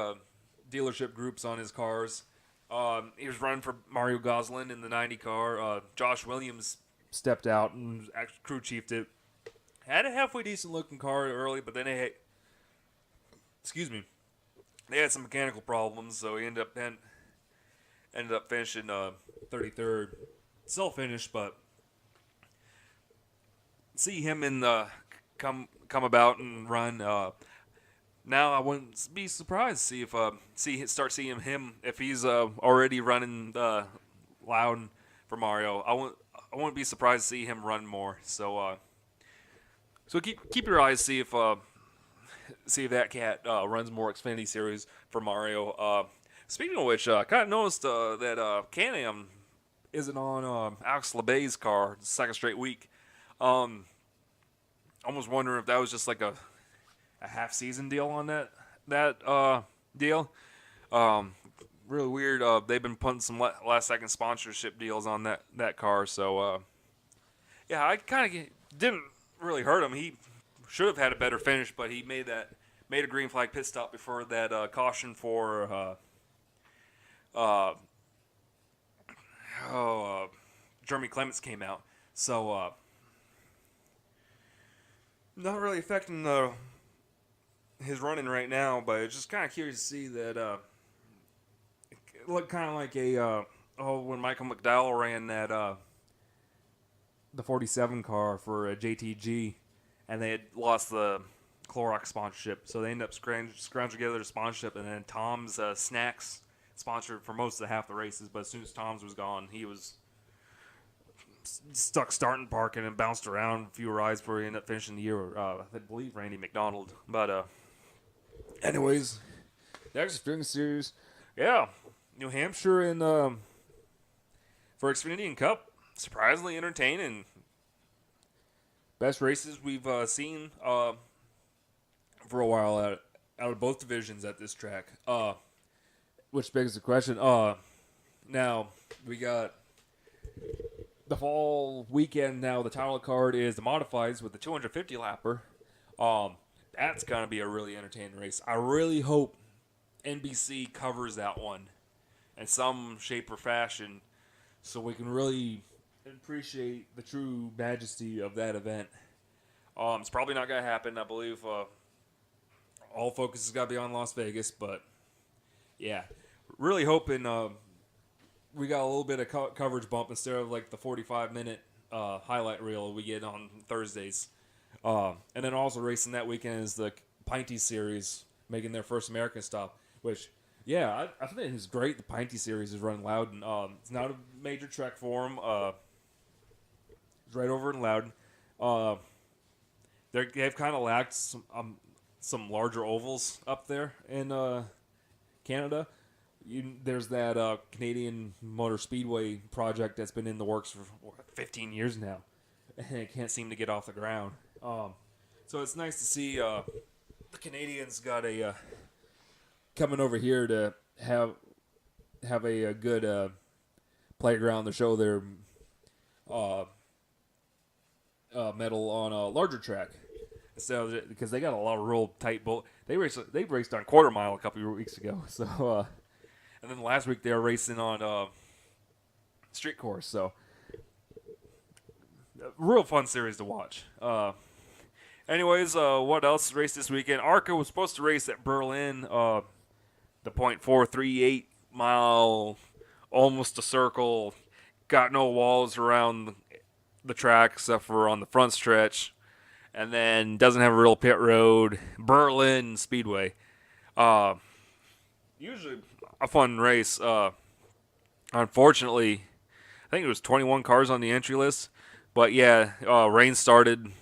dealership groups on his cars. He was running for Mario Goslin in the 90 car. Josh Williams stepped out and actually crew chiefed it. Had a halfway decent looking car early, but then they had some mechanical problems, so he ended up finishing 33rd. Still finished, but see him in the come about and run. Now I wouldn't be surprised to see if start seeing him if he's already running loud for Mario. I wouldn't be surprised to see him run more. So keep your eyes, see if that cat runs more Xfinity Series for Mario. Speaking of which, I kind of noticed that Can-Am isn't on Alex LeBay's car the second straight week. I was wondering if that was just like a half-season deal on that deal. Really weird. They've been putting some last-second sponsorship deals on that car. So, yeah, I kind of didn't really hurt him. He should have had a better finish, but he made a green flag pit stop before that caution for Jeremy Clements came out. So, not really affecting his running right now, but it's just kind of curious to see that it looked kind of like when Michael McDowell ran that the 47 car for JTG, and they had lost the Clorox sponsorship, so they ended up scrounging together the sponsorship, and then Tom's Snacks sponsored for most of half the races, but as soon as Tom's was gone, he was stuck starting parking and bounced around a few rides before he ended up finishing the year. I believe Randy McDonald. But anyways, the Xfinity Series, yeah, New Hampshire and for Xfinity Cup, surprisingly entertaining. Best races we've seen for a while out of both divisions at this track. Which begs the question. Now we got the fall weekend. Now the title card is the modifieds with the 250 lapper. That's gonna be a really entertaining race. I really hope NBC covers that one in some shape or fashion, so we can really appreciate the true majesty of that event. It's probably not gonna happen. I believe all focus has got to be on Las Vegas, but yeah, really hoping we got a little bit of coverage bump instead of like the 45-minute highlight reel we get on Thursdays. And then also racing that weekend is the Pinty Series, making their first American stop, which, yeah, I think it's great. The Pinty Series is running Loudon. It's not a major trek for them. It's right over in Loudon. They've kind of lacked some larger ovals up there in Canada. There's that Canadian Motor Speedway project that's been in the works for 15 years now, and it can't seem to get off the ground. So it's nice to see the Canadians got a coming over here to have a good playground to show their metal on a larger track. So because they got a lot of real tight they raced on quarter mile a couple of weeks ago. So and then last week they were racing on street course. So real fun series to watch. Anyways, what else raced this weekend? ARCA was supposed to race at Berlin, the 0.438 mile, almost a circle, got no walls around the track except for on the front stretch, and then doesn't have a real pit road. Berlin Speedway. Uh, Usually a fun race. Unfortunately, I think it was 21 cars on the entry list. But yeah, rain started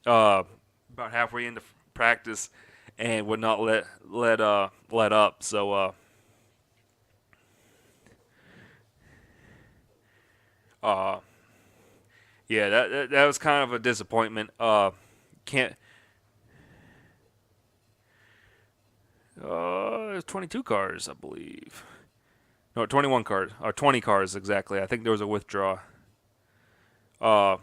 about halfway into practice and would not let up. So uh, yeah, that was kind of a disappointment. Can't. There's 22 cars, I believe. No, 21 cars or 20 cars exactly. I think there was a withdraw. Uh,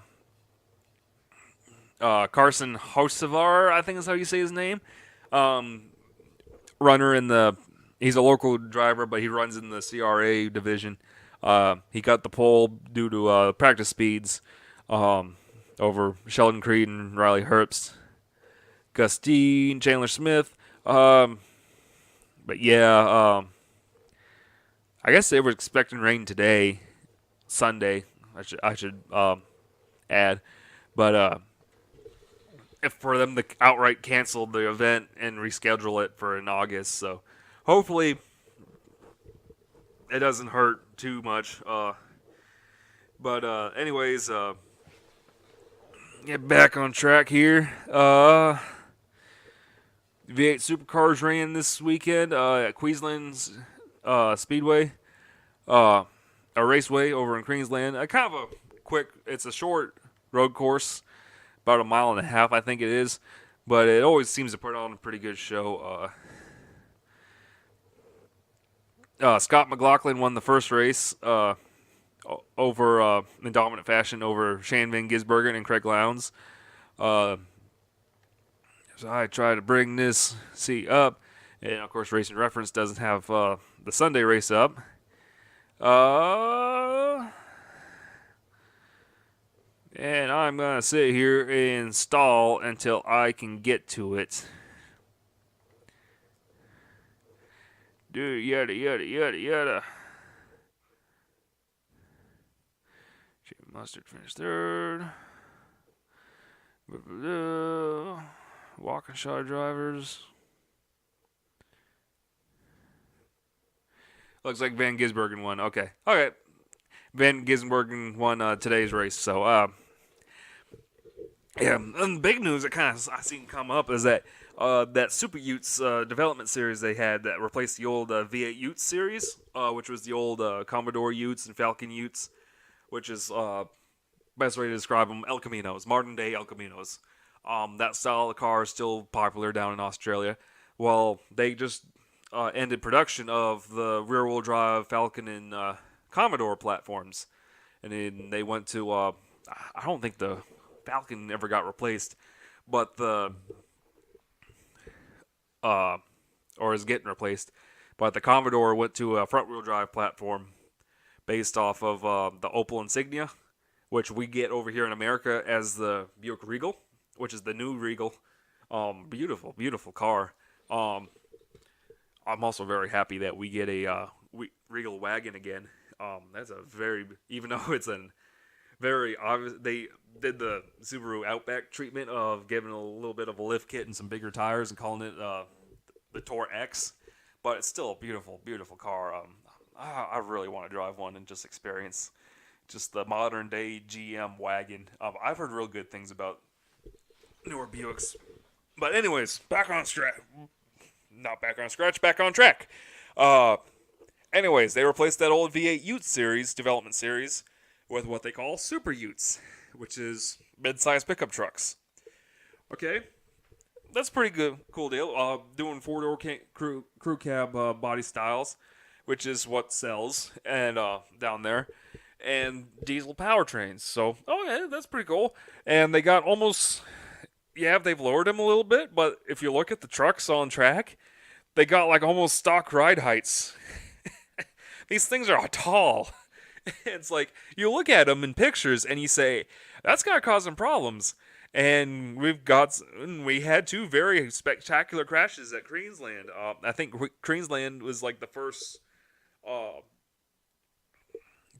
Carson Hocevar, I think is how you say his name. Um, Runner in the. He's a local driver, but he runs in the CRA division. He got the pole due to practice speeds over Sheldon Creed and Riley Herbst, Gustine, Chandler Smith. But yeah, I guess they were expecting rain today, Sunday. I should add, but if for them to outright cancel the event and reschedule it for in August, so hopefully it doesn't hurt too much. But anyways, get back on track here. V8 Supercars ran this weekend at Queensland's Speedway, a raceway over in Queensland. Kind of a quick. It's a short road course, about a mile and a half, I think it is. But it always seems to put on a pretty good show. Scott McLaughlin won the first race over in dominant fashion over Shane Van Gisbergen and Craig Lowndes. So I try to bring this seat up. And, of course, Racing Reference doesn't have the Sunday race up. And I'm going to sit here and stall until I can get to it. Yada, yada, yada, yada. Chip Mustard finished third. Walkinshaw drivers. Looks like Van Gisbergen won. Okay. Van Gisbergen won today's race. So, yeah. And the big news that kind of I seen come up is that that Super Utes development series they had that replaced the old V8 Utes series, which was the old Commodore Utes and Falcon Utes, which is best way to describe them, El Caminos, modern day El Caminos. That style of car is still popular down in Australia. Well, they just ended production of the rear-wheel drive Falcon and Commodore platforms, and then they went to. I don't think the Falcon ever got replaced, but the or is getting replaced. But the Commodore went to a front-wheel drive platform based off of the Opel Insignia, which we get over here in America as the Buick Regal, which is the new Regal. Beautiful, beautiful car. I'm also very happy that we get a Regal wagon again. That's a very, even though it's a very obvious, they did the Subaru Outback treatment of giving a little bit of a lift kit and some bigger tires and calling it the Tour X, but it's still a beautiful, beautiful car. I really want to drive one and just experience just the modern day GM wagon. I've heard real good things about newer Buicks. But anyways, back on track. Not back on scratch, back on track. Anyways, they replaced that old V8 Ute series, development series, with what they call Super Utes, which is mid-sized pickup trucks. Okay, that's a pretty good, cool deal. Doing four-door crew cab body styles, which is what sells, and down there, and diesel powertrains. So, yeah, that's pretty cool. And they got almost, yeah, they've lowered them a little bit, but if you look at the trucks on track, they got like almost stock ride heights. These things are tall. It's like, you look at them in pictures and you say, that's going to cause some problems. And we had two very spectacular crashes at Queensland. I think Queensland was like the first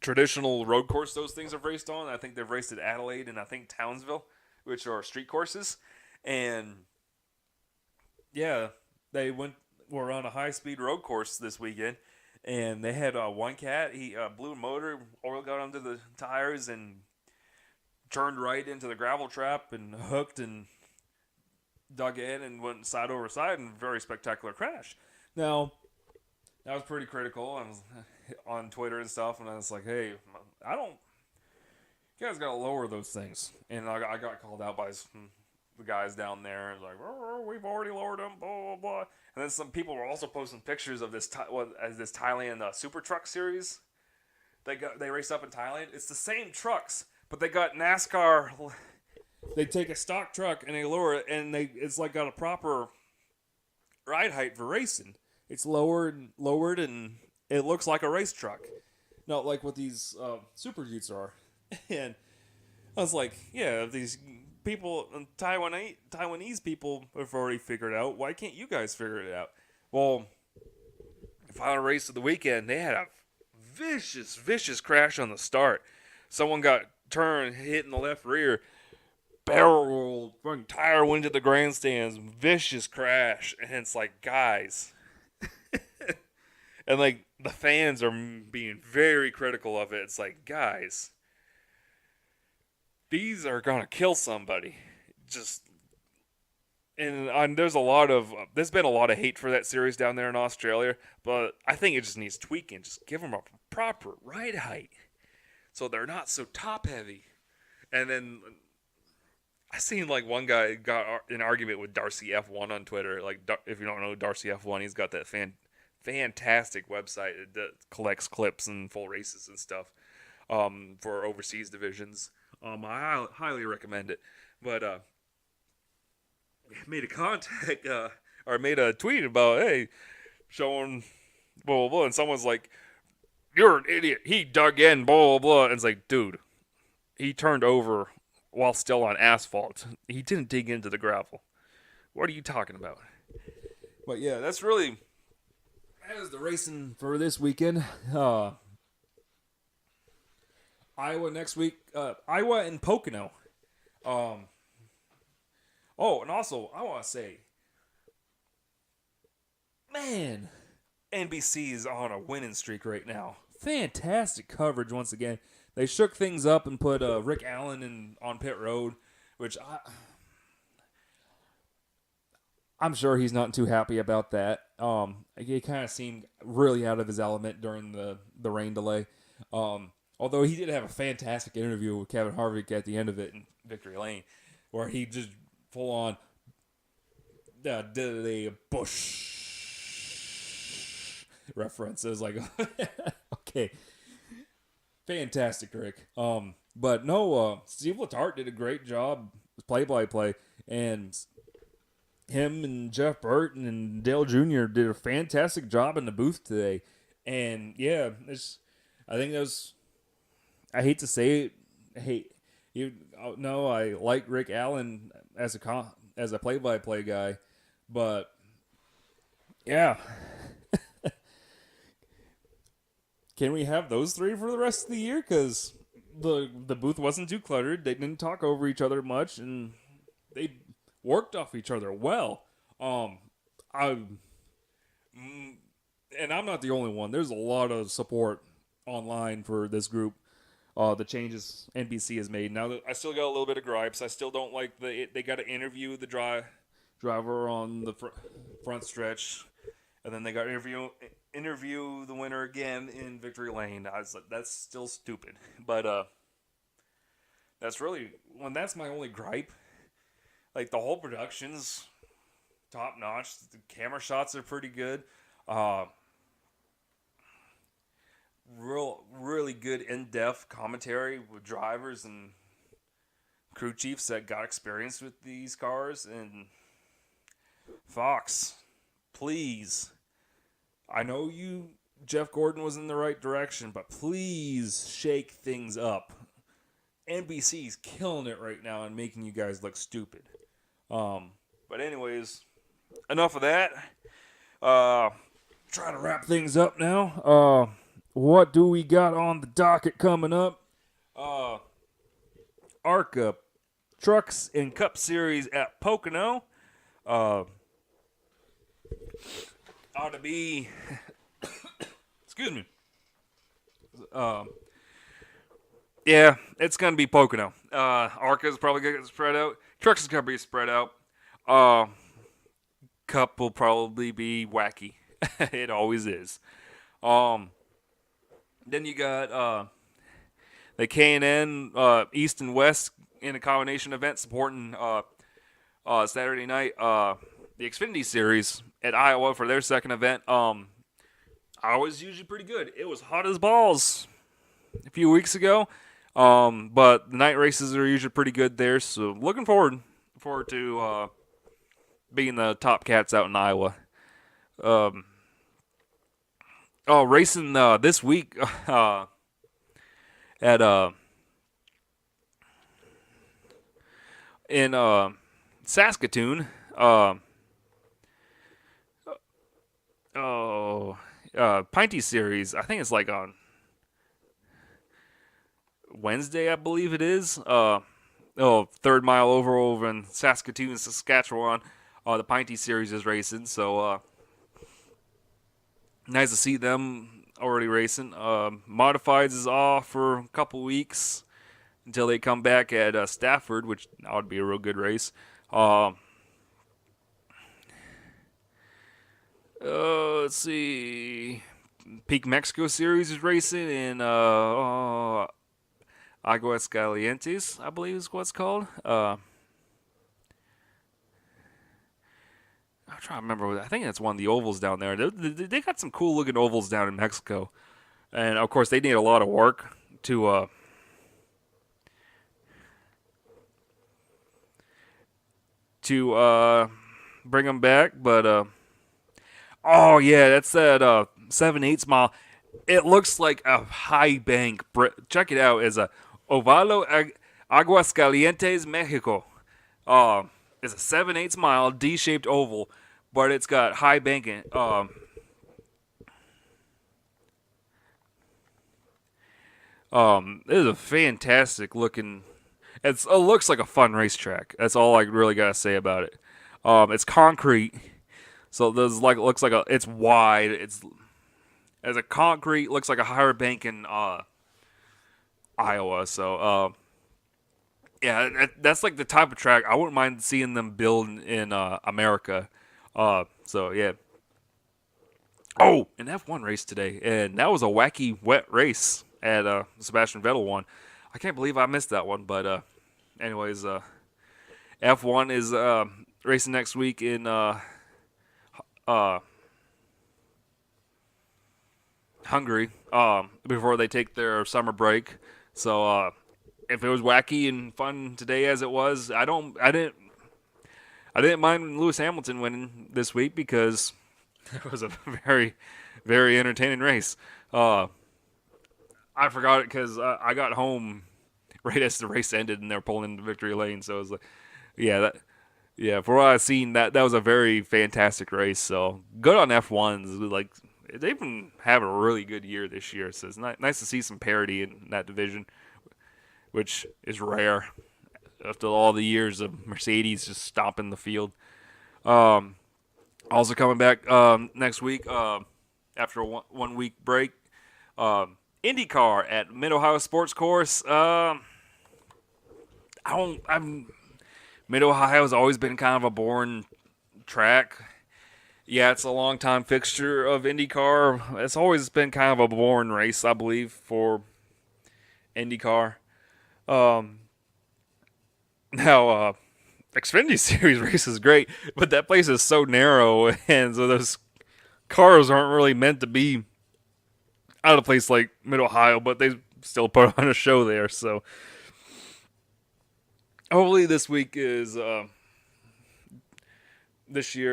traditional road course those things have raced on. I think they've raced at Adelaide and I think Townsville, which are street courses. And yeah, they went were on a high-speed road course this weekend, and they had one cat. He blew a motor, oil got under the tires, and turned right into the gravel trap and hooked and dug in and went side over side in a very spectacular crash. Now, that was pretty critical. I was on Twitter and stuff, and I was like, hey, you guys got to lower those things. And I got called out by the guys down there. And like, we've already lowered them, blah, blah, blah. And then some people were also posting pictures of this Thailand Super Truck Series. They raced up in Thailand. It's the same trucks, but they got NASCAR. They take a stock truck and they lower it, and it's like got a proper ride height for racing. It's lowered, and it looks like a race truck. Not like what these Super Utes are. And I was like, yeah, these people, Taiwanese people have already figured it out. Why can't you guys figure it out? Well, the final race of the weekend, they had a vicious crash on the start. Someone got turned, hit in the left rear, barrel rolled, front tire went into the grandstands, vicious crash. And it's like, guys. And like the fans are being very critical of it. It's like, guys, these are gonna kill somebody. And there's been a lot of hate for that series down there in Australia, but I think it just needs tweaking. Just give them a proper ride height so they're not so top heavy. And then I seen like one guy got an argument with Darcy F1 on Twitter. Like, if you don't know Darcy F1, he's got that fantastic website that collects clips and full races and stuff for overseas divisions. I highly recommend it. But made a tweet about, hey, showing blah blah blah, and someone's like, "You're an idiot. He dug in blah blah blah." And it's like, dude, he turned over while still on asphalt. He didn't dig into the gravel. What are you talking about? But yeah, that is the racing for this weekend. Iowa next week. Iowa and Pocono. And also, I want to say, man, NBC is on a winning streak right now. Fantastic coverage once again. They shook things up and put Rick Allen on pit road, which I'm sure he's not too happy about that. He kind of seemed really out of his element during the rain delay. Although he did have a fantastic interview with Kevin Harvick at the end of it in Victory Lane, where he just full on did a Bush reference. It was like, okay, fantastic, Rick. But no, Steve Letarte did a great job play-by-play, and him and Jeff Burton and Dale Jr. did a fantastic job in the booth today. And yeah, I think that was. I hate to say it. I like Rick Allen as a play-by-play guy, but yeah. Can we have those three for the rest of the year? Because the booth wasn't too cluttered. They didn't talk over each other much, and they worked off each other well. And I'm not the only one. There's a lot of support online for this group. The changes NBC has made. Now, I still got a little bit of gripes. I still don't like they got to interview the driver on the front stretch, and then they got to interview the winner again in Victory Lane. I was like, that's still stupid. But that's my only gripe. Like, the whole production's top notch. The camera shots are pretty good. Really good in-depth commentary with drivers and crew chiefs that got experience with these cars. And Fox, please, I know Jeff Gordon was in the right direction, but please shake things up. NBC's killing it right now and making you guys look stupid. But anyways, enough of that. Trying to wrap things up now. What do we got on the docket coming up? ARCA Trucks and Cup Series at Pocono. ought to be. Excuse me. Um, yeah, it's gonna be Pocono. Arca's probably gonna get spread out. Trucks is gonna be spread out. Uh, Cup will probably be wacky. It always is. Um, then you got the K&N East and West in a combination event supporting Saturday night the Xfinity Series at Iowa for their second event. I was usually pretty good. It was hot as balls a few weeks ago, but the night races are usually pretty good there. So looking forward to being the top cats out in Iowa. Racing this week at in Saskatoon. Pinty Series. I think it's like on Wednesday, I believe it is. Third mile over in Saskatoon, Saskatchewan. The Pinty Series is racing, so nice to see them already racing. Modifieds is off for a couple weeks until they come back at Stafford, which would be a real good race. Let's see. Peak Mexico Series is racing in Aguascalientes, I believe is what it's called. I'm trying to remember. I think that's one of the ovals down there. They got some cool looking ovals down in Mexico, and of course they need a lot of work to bring them back. But oh yeah, that's that 7/8 mile. It looks like a high bank. Check it out. It's a Ovalo Aguascalientes, Mexico. It's a 7/8 mile D-shaped oval, but it's got high banking. It is a fantastic looking. It looks like a fun racetrack. That's all I really gotta say about it. It's concrete, so there's looks like it's wide. It's as a concrete looks like a higher bank in Iowa. So yeah, that's like the type of track I wouldn't mind seeing them build in America. So yeah. Oh, an F1 race today, and that was a wacky wet race at Sebastian Vettel one. I can't believe I missed that one, but anyways, F1 is racing next week in Hungary before they take their summer break. So if it was wacky and fun today as it was, I didn't mind Lewis Hamilton winning this week because it was a very, very entertaining race. I forgot it because I got home right as the race ended and they're pulling into victory lane. So it was like, for what I've seen, that was a very fantastic race. So good on F1s. Like they've been having a really good year this year. So it's nice to see some parity in that division, which is rare after all the years of Mercedes just stomping the field. Also coming back next week after a 1 week break, IndyCar at Mid Ohio Sports Course. Mid Ohio has always been kind of a boring track. Yeah, it's a long time fixture of IndyCar. It's always been kind of a boring race, I believe, for IndyCar. Now, Xfinity Series race is great, but that place is so narrow, and so those cars aren't really meant to be out of a place like Mid Ohio, but they still put on a show there. So hopefully this year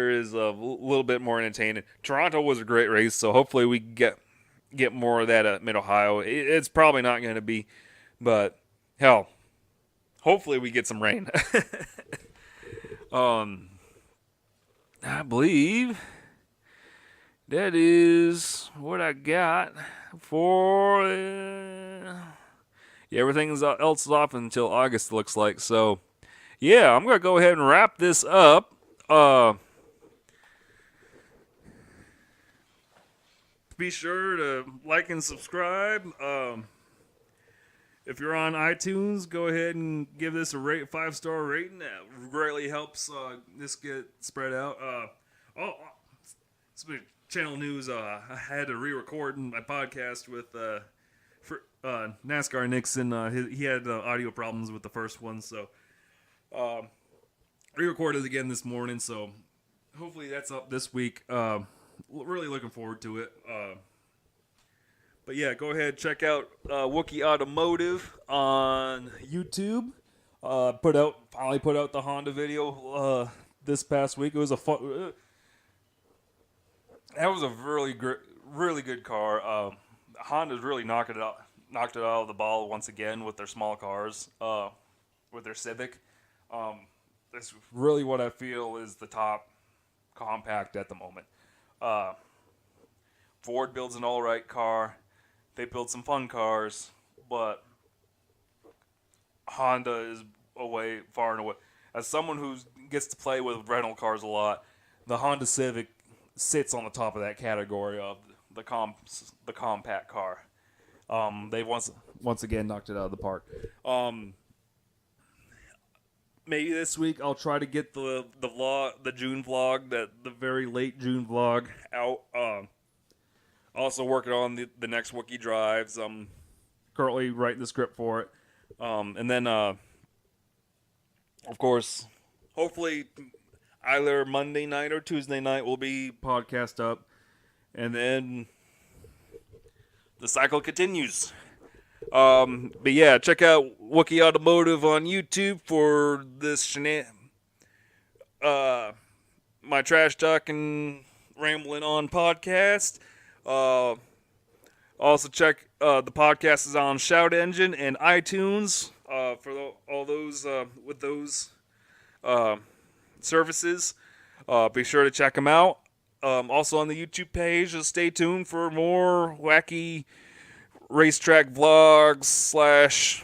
is a little bit more entertaining. Toronto was a great race, so hopefully we get more of that at Mid Ohio. It's probably not going to be, but hell, hopefully we get some rain. I believe that is what I got for. Everything else is off until August, looks like. So, yeah, I'm gonna go ahead and wrap this up. be sure to like and subscribe. If you're on iTunes, go ahead and give this a 5-star rating. That greatly helps this get spread out. Channel news. I had to re-record my podcast with NASCAR Nixon. He had audio problems with the first one, so re-recorded again this morning. So hopefully that's up this week. Really looking forward to it. But yeah, go ahead, check out Wookie Automotive on YouTube. Finally put out the Honda video this past week. It was a fun. That was a really good car. Honda's really knocked it out of the ball once again with their small cars, with their Civic. That's really what I feel is the top compact at the moment. Ford builds an all right car. They build some fun cars, but Honda is far and away. As someone who gets to play with rental cars a lot, the Honda Civic sits on the top of that category of the compact car. They've once again knocked it out of the park. Maybe this week I'll try to get the June vlog, the very late June vlog out. Also working on the next Wookie drives. I'm currently writing the script for it. And then, of course, hopefully either Monday night or Tuesday night will be podcast up. And then the cycle continues. But yeah, check out Wookie Automotive on YouTube for this my trash talking rambling on podcast. Also check the podcast is on Shout Engine and iTunes for all those with those services. Be sure to check them out. Also on the YouTube page, just stay tuned for more wacky racetrack vlogs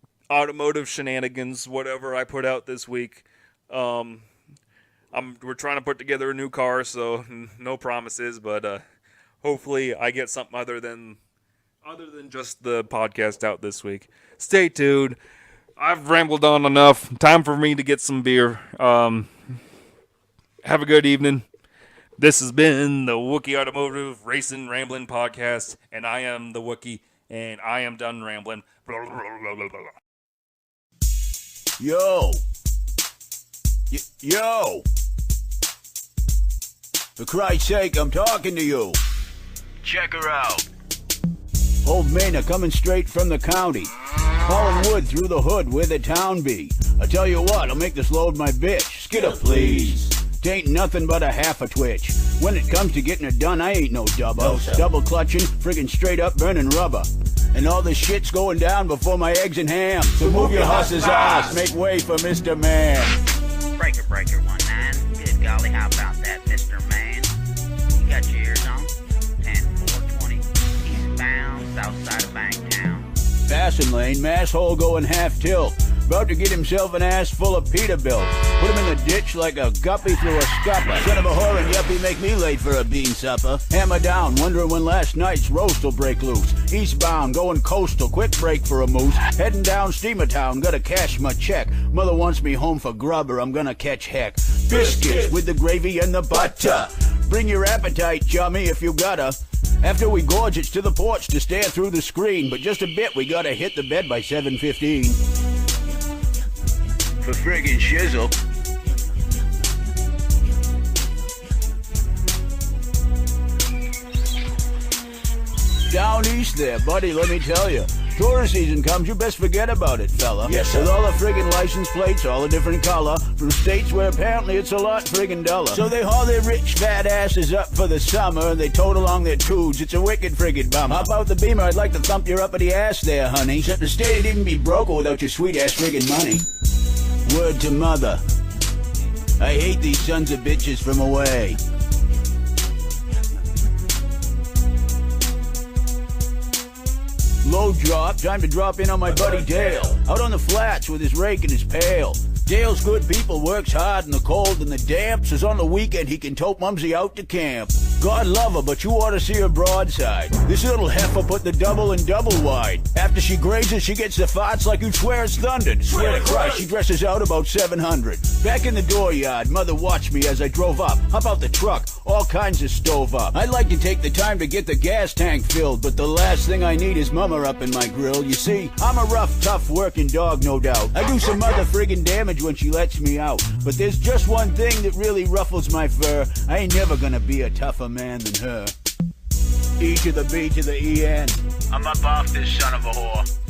/ automotive shenanigans, whatever I put out this week. We're trying to put together a new car, so no promises, but hopefully I get something other than just the podcast out this week. Stay tuned. I've rambled on enough. Time for me to get some beer. Have a good evening. This has been the Wookie Automotive Racin Ramblin podcast, and I am the Wookie, and I am done rambling. Blah, blah, blah, blah, blah. Yo! Yo! For Christ's sake, I'm talking to you. Check her out. Old Maina coming straight from the county. Hauling wood through the hood where the town be. I tell you what, I'll make this load my bitch. Skid up, please. Tain't nothing but a half a twitch. When it comes to getting it done, I ain't no dubbo. No, double clutching, friggin' straight up burning rubber. And all this shit's going down before my eggs and ham. So move your huss's ass, make way for Mr. Man. Breaker 19. Good golly, how about that, Mr. Man? You got your ears on? 10-420, eastbound, south side of Banktown. Passing lane, mass hole going half tilt. About to get himself an ass full of Peterbilt. Put him in the ditch like a guppy through a scupper. Son of a whore and yuppie make me late for a bean supper. Hammer down, wondering when last night's roast will break loose. Eastbound, going coastal, quick break for a moose. Heading down Steamer Town, gotta cash my check. Mother wants me home for grub or I'm gonna catch heck. Biscuits with the gravy and the butter. Bring your appetite, chummy, if you gotta. After we gorge, it's to the porch to stare through the screen. But just a bit, we gotta hit the bed by 7:15. For friggin' shizzle. Down east there, buddy, let me tell you. Tourist season comes, you best forget about it, fella. Yes, sir. With all the friggin' license plates, all a different color, from states where apparently it's a lot friggin' duller. So they haul their rich fat asses up for the summer, and they tote along their tubes. It's a wicked friggin' bummer. How about the Beamer? I'd like to thump your uppity ass there, honey. Except the state'd even be broke without your sweet ass friggin' money. Word to mother. I hate these sons of bitches from away. Load drop, time to drop in on my buddy Dale. Out on the flats with his rake and his pail. Dale's good people works hard in the cold and the damp, says on the weekend he can tote Mumsy out to camp. God love her, but you ought to see her broadside. This little heifer put the double in double wide. After she grazes, she gets the farts like you'd swear it's thundered. Swear to Christ, she dresses out about 700. Back in the dooryard, mother watched me as I drove up. Hop out the truck, all kinds of stove up. I like to take the time to get the gas tank filled, but the last thing I need is mama up in my grill. You see, I'm a rough, tough working dog, no doubt. I do some other friggin' damage when she lets me out. But there's just one thing that really ruffles my fur. I ain't never gonna be a tougher man than her. E to the B to the E-N. I'm up off this son of a whore.